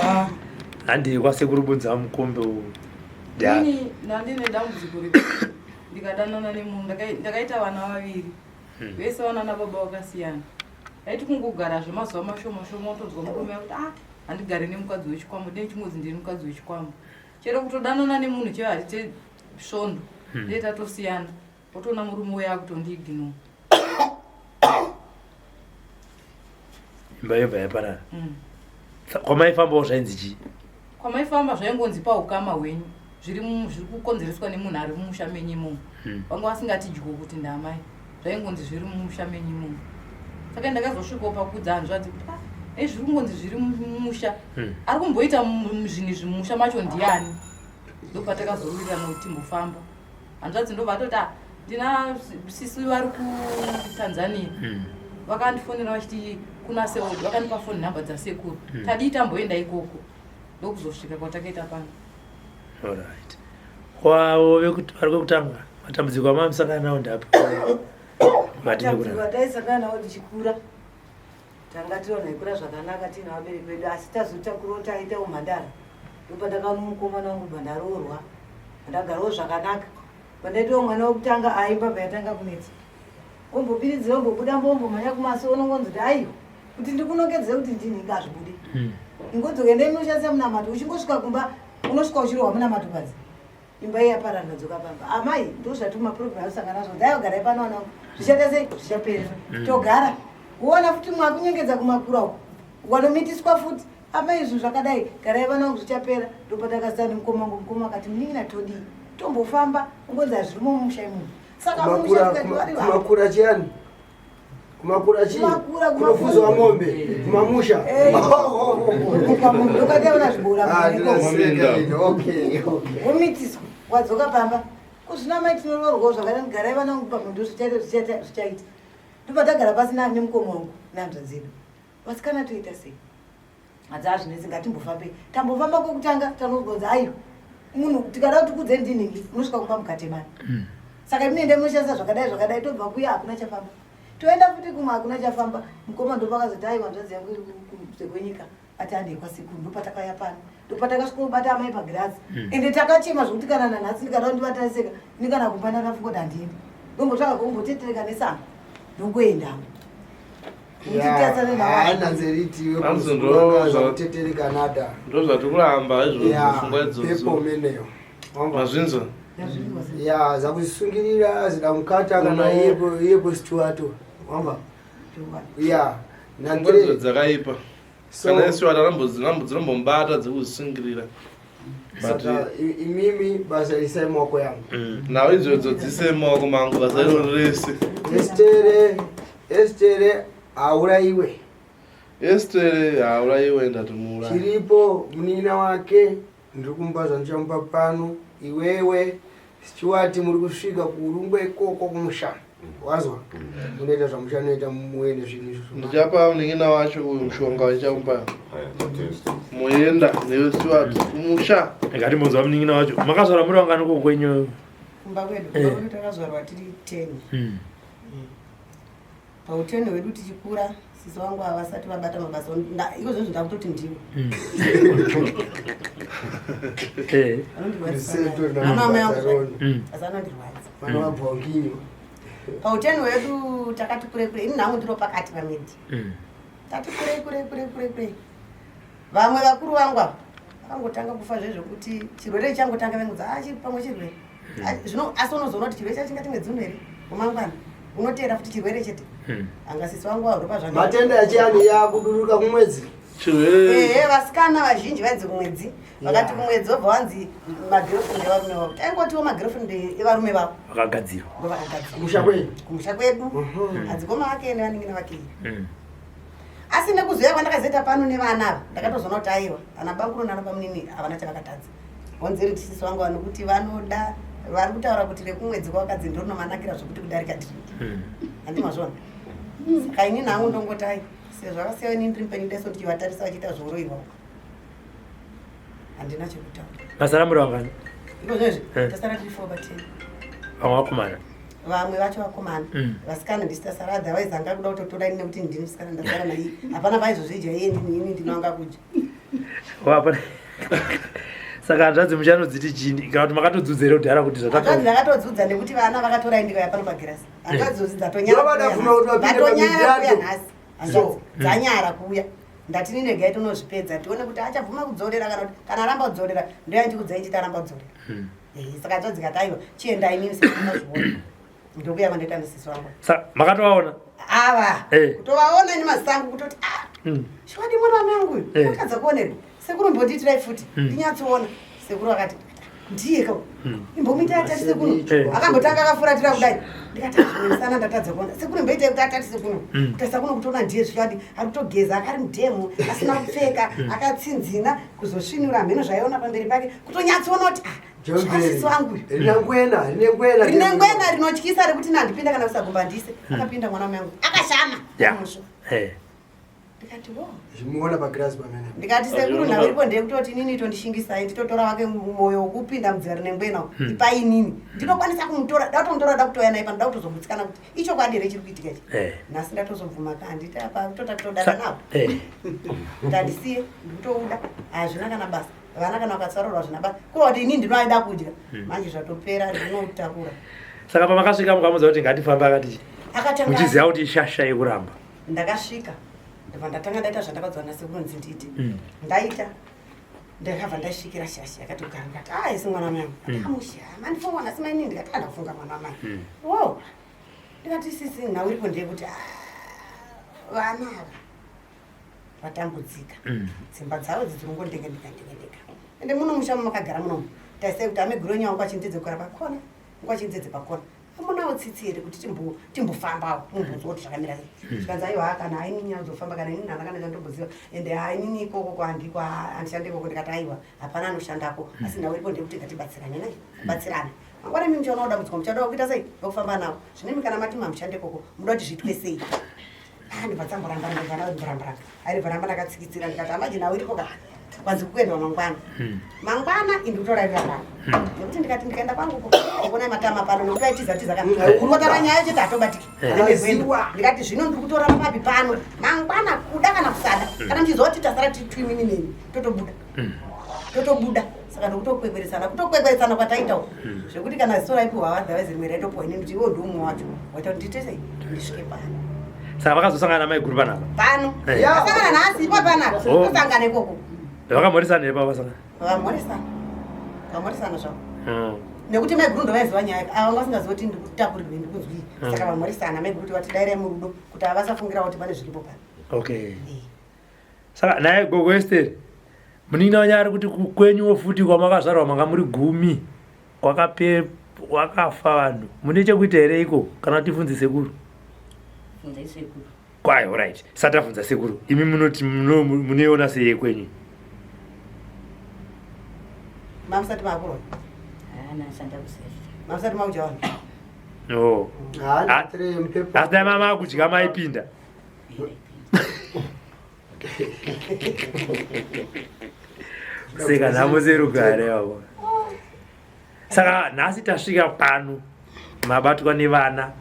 Speaker 4: handiri kwasekurubudza mukombe uyu.
Speaker 8: Ini nandine dambudziko ndikadanana nemunhu ndakaita vana vaviri. Vese vana nababa vakasiyana. Aiti kungogara zvemazuva mashoma shoma utonzwa murume kuti handigari nemukadzi wechikwamo nechimodzi ndiri mukadzi wechikwamo. Chero kutodanana nemunhu chevari chesvondo ndetatosiyana otoona murume uya akutondiignore.
Speaker 4: Imba yobva yaparara. Kwamaifambawo zvainzi chii?
Speaker 8: Kwamaifamba zvaingonzi paukama hwenyu zviri kukonzereswa nemunhu ari mumusha menyu imomo. Vanga vasingatidyiwo kuti ndamai. Zvaingonzi zviri mumusha menyu imomo. Saka ndakazosvikawo pakudza hanzvadzi kuti zviri kungonzi zviri mumusha. Ari kumboita zvinhu zvimusha macho ndiani? Ndopatakazowirirana kuti timbofamba. Hanzvadzi ndobva atoti ndina sisi vari kuTanzania. Vakandifonera vachiti kuna seodi vakandipa phone number dzasekuru. Tadii tamboenda ikoko. Ndokuzosvika kwatakaita pano.
Speaker 4: Alright. Kwavo vekuti vari kwekutanga matambudziko amamusangana nawo ndapi?
Speaker 6: taisangana nawo tichikura tanga tiona ikura zvakanaka tina vabereki vedu asi tazotakurawo taita umhandara ndopandakano mukomana wangu bhanda roorwa ndagarawo zvakanaka pandaitawo mwana wokutanga aimba payatanga kunetsa ombobiridzira ombobuda mbombomhanya kumaso unongonzi kuti aiyo kuti ndikunongedzera kuti ndini ngazvibude ingodzoka inoshandisa munamato uchingosvika kumba unosvika uchirohwa munamato padzi imba iyapara ndadzoka pamba amai ndozvatuma program usangana nazvo daiwagarai pano wanangu zvichaita sei zvichaperera togara uona futi mwakunyengedza kumakura uko wanomitiswa futi apa izvi zvakadai garai vanangu zvichapera ndopatakazita nemukomangu mukoma akati munin'ina todii tombofamba ungonzi hazvirimo mumusha imomo saka
Speaker 2: kumakura chiyani kumakura chii kunofuzwa ng'ombe kumamusha
Speaker 6: ndokataona zvibora womitiswa wadzoka pamba kuzvina mai tinororwawo zvakadai garai vanangu pamundo zvichaita ndopatagara pasina nemukoma wangu nehanzva dzedu vasikana toita sei hadzaa zvinesi ngatimbofambei tambofamba kwekutanga tanogonza aiyo munhu tikada kuti kudze ndinhingi unosvika kumba mukatemani saka tinoenda munoshandisa zvakadai tobva kuya hakuna chafamba toenda futi kumwe hakuna chafamba mukoma ndopakazoti aiwa hanzvadzi yangu iri kunze kwenyika ati handei kwasikuru ndopatakaya pano ndopatakasvika kubata amai pagirazi ende takachema zvokuti kana nanhasi ndikada kundivatariseka ndikana kumbana rafungo kuti handiendi ndombotsvaka kombotetereka nesanga ndongoendamo
Speaker 2: nanzeritiwekutetereka nada
Speaker 3: ndozvatikuramba izvozvofungaizvozvo mazvinzo
Speaker 2: ya zakuzisungirira zidamukata kana yepo situato wamba ya
Speaker 3: nangire dzakaipa kana isiwata dzinombobata dzekuzisungirira
Speaker 2: saka imimi basa risai maoko yangu
Speaker 3: nawo izvodzo dzise maoko mangu basa iro rese
Speaker 2: Estere auraiwe
Speaker 3: ndatimuura
Speaker 2: chiripo munina wake ndiri kumba zvandichamupa pano iwewe Stuart muri kusvika kurungwe ikoko kumusha wazwa munoita zvamuchanoita muende zvinhu izvo
Speaker 3: ndichapa muningina wacho uyu mushonga wachamupa muenda newe Stuart kumusha
Speaker 4: ngati munzwa muningina wacho makazvara muri wangani kokwenyu
Speaker 6: kumba kwedu takazvarwa tiri 10 pauteni hwedu tichikura sisi wangu havasati vabata mabasa iko zvinhu ndakutoti ndiwo anondirwadza pauteni hwedu takati kurekure ini nhangu ndiro pakati pamedi tati kurekurei vamwe vakuru vangu ava vakangotanga kufa zvezvokuti chirwere changotanga vengudza chiri pamwe chirwere zvino asi unozoona kuti chirwere chacho ngatimwe dzino here kumangwana unoteera futi chirwere chete angasisi wangu waropa zvake
Speaker 2: matenda achiyani yakuduruka kumwedzi
Speaker 3: chirwere
Speaker 6: vasikana vazhinji vaidzi kumwedzi vakati kumwedzi wobva wanzi magirlfriend evarume vavo taingotiwo magirlfriend evarume vavo
Speaker 4: vakagadzirwa
Speaker 6: kumusha kwedu adzikoma vake nevaningina vake asi nekuzoya kwandakazoita pano nevana ava ndakatozoona kuti aiwa ana banguro nano pamunini havana chavakatadza wanziri tisisi wangu vanokuti vanoda vari kutaura kuti rekumwedzi kwavakadzi ndoronomanakira zvokuti kudarika tiri handimazvona saka ini nhangu ndongoti ai sezvo vakasiya ini ndiri mpenyu deso ndichivatarisa vachiita zvouroiwa handina chekutaura
Speaker 4: masara muri wangani
Speaker 6: ikozvezvi tasara tiri 4 10
Speaker 4: vamwe vakomana
Speaker 6: vamwe vacho vakomana vasikana ndisitasara adza vaizanga kuda kutotora ini nekuti ndini musikana ndasara nai hapana vaizozvidya iye ini ndinoanga kudya
Speaker 4: saka hanzvadzi muchanodziti chini kana kuti makatodzudza kudhara kuti
Speaker 6: zvatanzi ndakatodzudza nekuti vana vakatora indika yapano pagirasi hanzvadzi dzatonyara kuya nhasi hanzvadzi dzanyara kuya ndati ninega itonozvipedza tione kuti achabvuma kudzorera kana kuti kana aramba kudzorera ndoyanjikudzai chiti aramba kudzorera saka hanzvadzi kati aiwa chiendai nini sekunozviona ndokuya vandoita nesisi vangu
Speaker 4: saka makatovaona
Speaker 6: ava kutovaona nemazisangu kutoti shwadi mwana wamangu uyu akadza kuonerwa sekuru mbonditirai futi ndinyatsoona sekuru akati ndiye ka imbomuita atati sekuru akambotanga akafuratira kudai ndikataisana ndatadza kuona sekuru mboita kuti atati sekuru kutasa kuno kutoona ndiye zvishwadi ari kutogeza akari mudhemu asina kupfeka akatsinzina kuzosvinura mheno zvaiona pamberi pake kutonyatsoona kuti asisi wangu rinengwena rinotyisa rekuti nandipinda kana kusagumba ndise akapinda mwana wangu akashama musho ndikati wo
Speaker 2: zvimuona pagrass pamene
Speaker 6: ndikati sekuru nawe iripo ndekutoti nini tondishingisai nditotora wake moyo wokupinda mudzira rengwena ipai nini ndinokwanisa kumutora dakutomutora dakutoya naye pano dakutozogutsikana kuti icho kwadere chiri kuitika ichi nhasi ndatozobvuma kanditi apa tota kutodana navo ndandisiye ndikutouda hazvina kana basa vana kana vakatsarorwa zvina basa kuva kuti inini ndinoaida kudya manje zvatopera ndinotakura
Speaker 4: saka pamakasvika mukamudza kuti ngatifamba akati muchiziva kuti ishasha yekuramba
Speaker 6: ndakasvika ndabva ndatanga ndaita zvandakadzwa nasekuru nzi ndiite ndaita ndakabva ndasvikira shashi yakatogara ndikati isi mwana wangu akamusha mandifunga nhasi mainini ndikati andafunga mwana wamai wo ndikati sisi nhau iripo ndeyekuti vana ava vatambudzika dzimba dzavo dzidzirongondengendeka ende muno musha makagara munomu taisai kuti ameguroni wangu achindzedze kugara pakona wangu achindzedze pakona amunawo tsitsi here kuti timbofambawo mumbudzi kuti zvakamira sei zvikanzi aiwa kana ainini azofamba kana inini hana kana chandimboziva ende ainini ikoko kwandiko andishande ikoko ndikati aiwa hapana anoshandako asi nhau iripo ndekuti ngatibatsirane naye batsirane mangwana mimi muchaona kudambudzwa muchada kuita sei vekufamba navo zvine mikana mati mamushande ikoko muda kuti zvitwe sei ndibva dzamboramba ndimboramba airibvaramba ndakatsikitsira ndikati amaji nhau iripo ka kwanzi kuendwa mangwana indikutoraira vanhu nekuti ndikati ndikaenda kwangu kuona matama pano nokuti aitiza urikotara nyaya chete hatobatiki ndikati zvino ndiri kutora mapapi pano mangwana kuda kana kusada kana muchizoti tasara titwimini neni totobuda saka ndokutokwekwesana kwataitawo zvekuti kana ziso raipiwa vadhavaizi rimwe raitopiwa ini kuti iwo ndiumwe wacho waita kuti nditesei ndisvike pano
Speaker 4: saka vakazosangana namaiguru panapa
Speaker 6: pano asangana nhasi ipo panapa tosangana ikoko
Speaker 4: vakamhoresana here pavasangana
Speaker 6: vamhoresana zvavo nekuti maiguru ndovaiziva nyaya ava vasingaziva kuti ndikutapurirwe ndikunzwii saka vamhoresana maiguru kuti vatidairai murudo kuti havasafungira kuti pane zviripo pano
Speaker 4: okay saka naye gogo Esteri munin'ina wanyari kuti kwenyuwo futi kwamakazvarwa manga muri 10 wakafa vanhu mune chekuita here iko kana tifunze sekuru kwai alright satavhunza sekuru imi munoti munoiona sei kwenyu
Speaker 6: mamusati makurwa mamusati makuja vanhu
Speaker 4: no asi dai mama kudya maipinda seka nhamo serugare wavo saka nhasi tasvika pano mabatwa nevana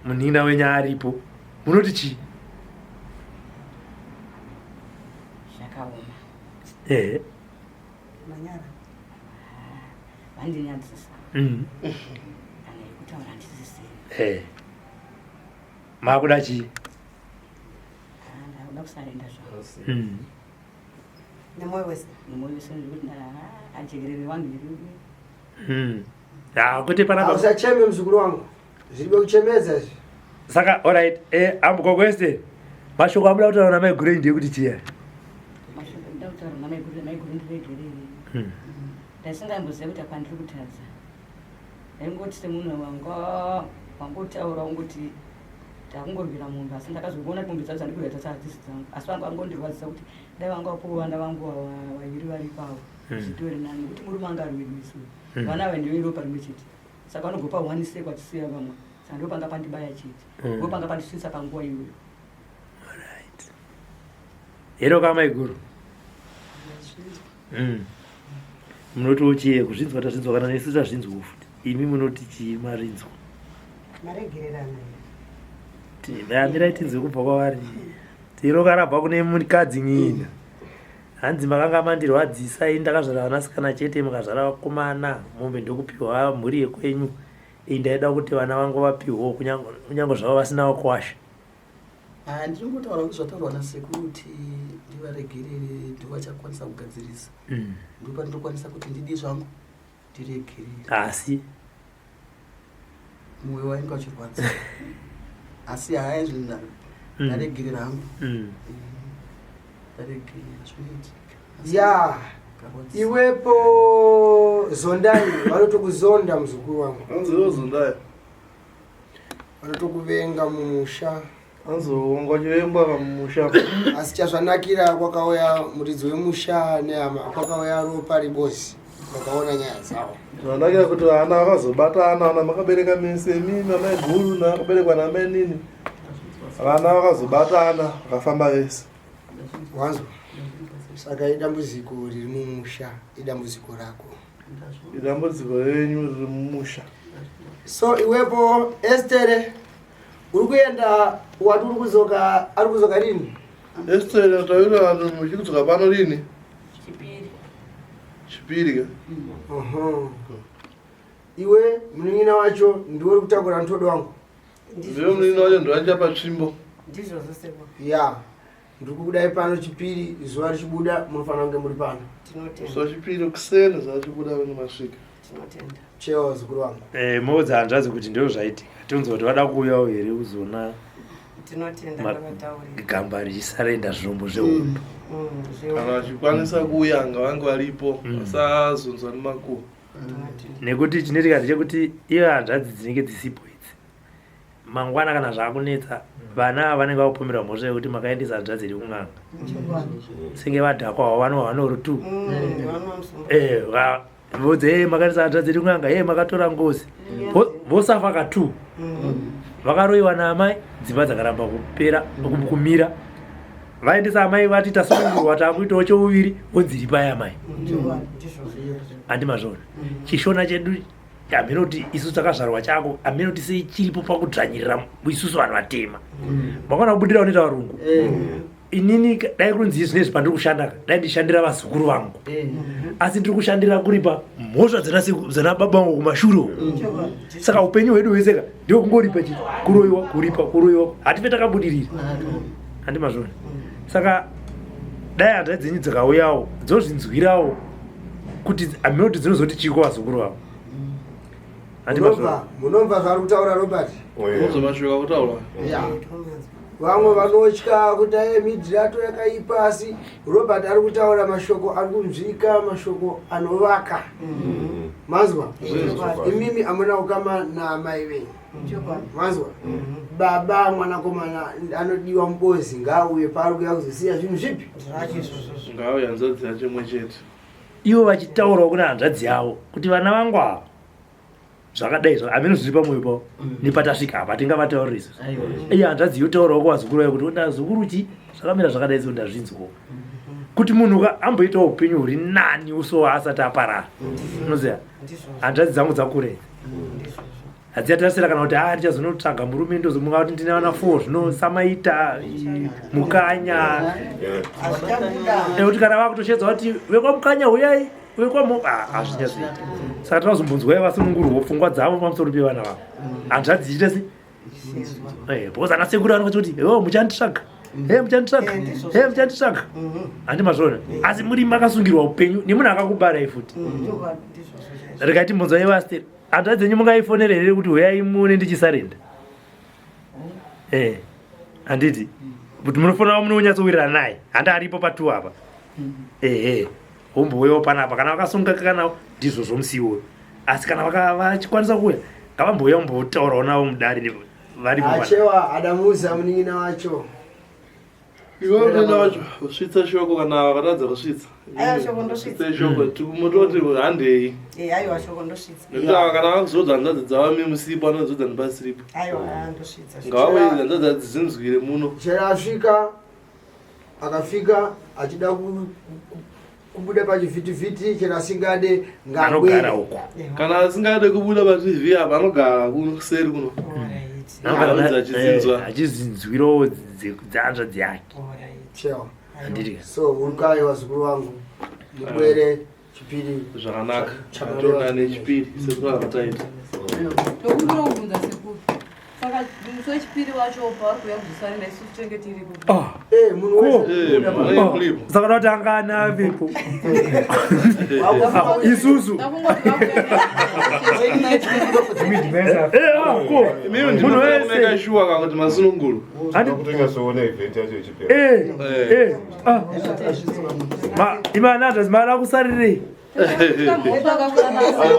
Speaker 4: munhina wenyu aripo munoti chii
Speaker 7: zvakaoma
Speaker 6: manyara
Speaker 7: vandinyadzisa kana yekutaura ndisisei
Speaker 4: makuda chii
Speaker 7: ndakuda kusarenda zvavo
Speaker 6: nemwoyo wese
Speaker 7: ndikuti ajekerere wangiri
Speaker 4: kuti panapa
Speaker 2: usacheme mzukuru wangu zviribe kuchemedza izvi
Speaker 4: saka alright ambugogo Esteri mashoko amuda kutaura namaiguru enyu ndekuti chiya
Speaker 7: mashoko ndida kutaura namaiguru ndiregerere ndaisingamboziva kuti apa ndiri kutadza ndaingoti semunhu wangotaura ungoti takungorwira munhu asi ndakazoona kuti mombe dzacho dzandikuita dzachadzisi dzangu asi vangu vangondirwadzisa kuti dai vanga vapowa vana vangu vairi vari pavo zvitori nani kuti murume anga arwirisu vana vandive ropa rimwe chete saka vanogopa hwanise kwatisiya vamwe saka ndo panga pandibaya chete ndo panga pandisvitsa panguva iyoyo
Speaker 4: hero kamaiguru munotiwo chiye kuzvinzwa tazvinzwa kana nesu tazvinzwawo futi imi munoti chii marinzwa
Speaker 6: maregererana
Speaker 4: amirai tinzwe kubva kwavari tiroka rabva kune mukadzi nyina hanzi makanga mandirwadzisai ndakazvara vanasikana chete mukazvara vakomana mombe ndokupiwa mhuri yekwenyu ndaida kuti vana vangu vapiwewo kunyange zvavo vasina kuwasha
Speaker 9: ndiri kutaura kuti zvataurwa nasekuru kuti ndivaregerere ndovachakwanisa kugadzirisa ndopa ndinokwanisa kuti ndidi zvangu ndiregerere
Speaker 4: asi
Speaker 9: mwoyo wainge wachirwadza asi haizvi ndaregerera hangu ndaregerera zvinoitika
Speaker 2: ya iwepo zondai vanotokuzonda muzukuru wangu
Speaker 3: anziwo zondai
Speaker 2: vanotokuvenga mumusha
Speaker 3: anzowangwachirembwa pamusha
Speaker 2: asi chazvanakira kwakauya muridzi wemusha nehama kwakauya ropa ribosi vakaona nyaya dzavo
Speaker 3: zvanakira kuti vana vakazobatana vana makabereka misemi namaiguru nakaberekwa namainini vana vakazobatana vakafamba vese
Speaker 2: wanzwa saka idambudziko riri mumusha idambudziko rako
Speaker 3: idambudziko renyu riri mumusha.
Speaker 2: So iwepo Estere uri kuenda wati uri kuzoka rini?
Speaker 3: Estere taura vanhu muchikudzoka pano rini? Chipiri ka.
Speaker 2: Iwe munin'ina wacho ndiwe uri kutakura ntodo wangu?
Speaker 3: Ndiwe munin'ina wacho ndiwacha patsvimbo.
Speaker 6: Ndizvo zvose baba.
Speaker 2: Ya. Ndiri kudai pano Chipiri zuva richibuda munofanira kunge muri pano.
Speaker 6: Tinotenda.
Speaker 3: So Chipiri kuseni zuva richibuda vanhu masvika.
Speaker 6: Tinotenda.
Speaker 2: Cheo zukuru wangu.
Speaker 4: Moudza hanzvadzi kuti ndizvo zvaitika. Tionzwa kuti vada kuuyawo here kuzona
Speaker 6: Tinotenda ndakataurira.
Speaker 4: gamba richisarenda zvirombo zvehondo.
Speaker 3: Kana vachikwanisa kuuya vange varipo vasazonzwa nemakuhwa.
Speaker 4: Nekuti chinoitika ndechekuti ive hanzvadzi dzinenge dzisipo idzi mangwana kana zvaakunetsa vana vanenge vakupomerwa mhosva yekuti makaendesa hanzvadzi iri kun'anga senge vadhakwawo vanohwa rutu vodze makaendesa hanzvadzi iri kun'anga makatora ngozi vosafa katu vakaroiwa naamai dzimba dzakaramba kupera kumira vaendesa amai vati tasungurwa taakuitawo cheuviri vonziri paya amai handimazvona chishona chedu hamene kuti isusu takazvarwa chako hamene kuti sei chiripo pakudzvanyirira isusu vanhu vatema makona kubudira unoita varungu inini dai kunzi zvinezvi pandiri kushanda dai ndishandira vazukuru vangu asi ndiri kushandira kuripa mhosva dzenababa vangu kumashure saka upenyu hwedu hweseka ndio kungoripa chii kuroiwa hatife takabudirira handimazvona saka dai hanzva dzenyu dzikauyawo dzozvinzwirawo kuti hamene kuti dzinozoti chiko vazukuru vavo
Speaker 2: munomva zvari kutaura Robert?
Speaker 3: Muzomasvika kutaura?
Speaker 2: Vamwe vanotya kuti midhirato yakaipa asi Robert ari kutaura mashoko ari kunzvika mashoko anovaka. Mazwa? Imimi amuna kukama naamai venyu. Mazwa? Baba mwanakomana anodiwa mubozi ngauye paari kuya kuzosiya zvinhu zvipi?
Speaker 3: Ngauye hanzvadzi yachimwe chete.
Speaker 4: Ivo vachitaurawo kuna hanzvadzi yavo kuti vana vangu ava zvakadai hamene zviri pamwoyo pavo nepatasvika apa tingavataurisa iye hanzvadzi yotaurawo kuvazukuru vayo kuti ndazukuru chi zvakamira zvakadai so ndazvinzwawo kuti munhu amboitawo upenyu huri nani usowa asati aparara unoziva hanzvadzi dzangu dzakure hadziyatasira kana kuti tichazonotsvaga murume ndozomunga kuti ndine vana 4 zvino samaita mukanya kuti kana vakutoshedza kuti vekwamukanya huyai hazvinyazoita saka tavazombonzwai vasunungurwa pfungwa dzavo pamusoro pevana vavo hanzvadzi dzichita sei bhoza nasekuru anoti kuti muchanditsvaga muchanditsvaga handimazvona asi muri makasungirwa upenyu nemunhu akakubarai futi rikati mbonzwai vasiteri hanzvadzi dzenyu mungaifonera here kuti huyai muone ndichisarenda handiti kuti munofanira munonyatsowirirana naye handi aripo patu apa hombouyawo panapa kana vakasungaka kana ndizvo zvomusiwo asi kana vachikwanisa kuuya ngavambouya mbotaurawo navo mudare
Speaker 2: varipoachewa adamuza munin'ina wacho
Speaker 3: iwe munin'ina wacho usvitsa shoko kana vakatadza kusvitsa shoko mutoti handei nekuti ava kana vakuzodza hanzvadzi dzava memusipo anozodza nepasiripo ngavawei hanzvadzi adzidzinzwire muno
Speaker 2: chero akafika achida kubuda pachivhitivhiti chero asingade
Speaker 4: anogara uko
Speaker 3: kana asingade kubuda paTV apa anogara kuseri kuno
Speaker 4: achizinzwirawo dzehanzvadzi yake
Speaker 2: so urukai vazukuru vangu mubwere Chipiri
Speaker 3: zvakanaka tona nechipiri sekuru akataita
Speaker 8: tokunoubvunza sekuru saka musi wechipiri wacho pauri kuuya kuzosarenda isusu tinenge tiripo
Speaker 2: munhu wese
Speaker 4: saka kuti angana vepo isusu munhu wese
Speaker 3: shuwa kuti masununguru
Speaker 5: kutonyasoona event yacho ichipera
Speaker 4: imana hanzvadzi mara kusarirei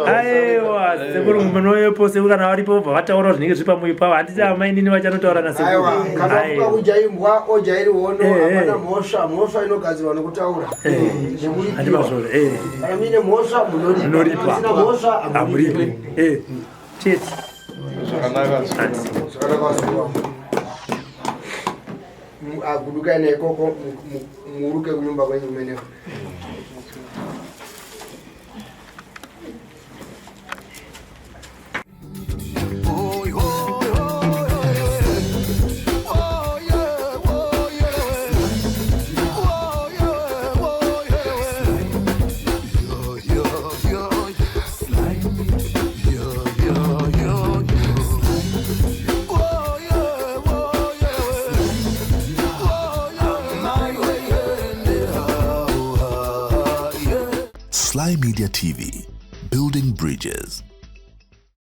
Speaker 4: aiwa sekuru munoyepo sekuru kana varipo bva vataura zvinenge zviri pamwoyo pavo handiti amainini vachanotaura
Speaker 2: nasekuru kujaimbwa ojairi hono hapana mhosva inogadzirwa nekutaura
Speaker 4: handimazvona
Speaker 2: kana muine mhosva munoripa
Speaker 4: hamuripi chete
Speaker 3: zvakanaka
Speaker 2: aguduka ine ikoko muruke kunyumba kwenyu kumeneko.
Speaker 10: Sly Media TV, building bridges.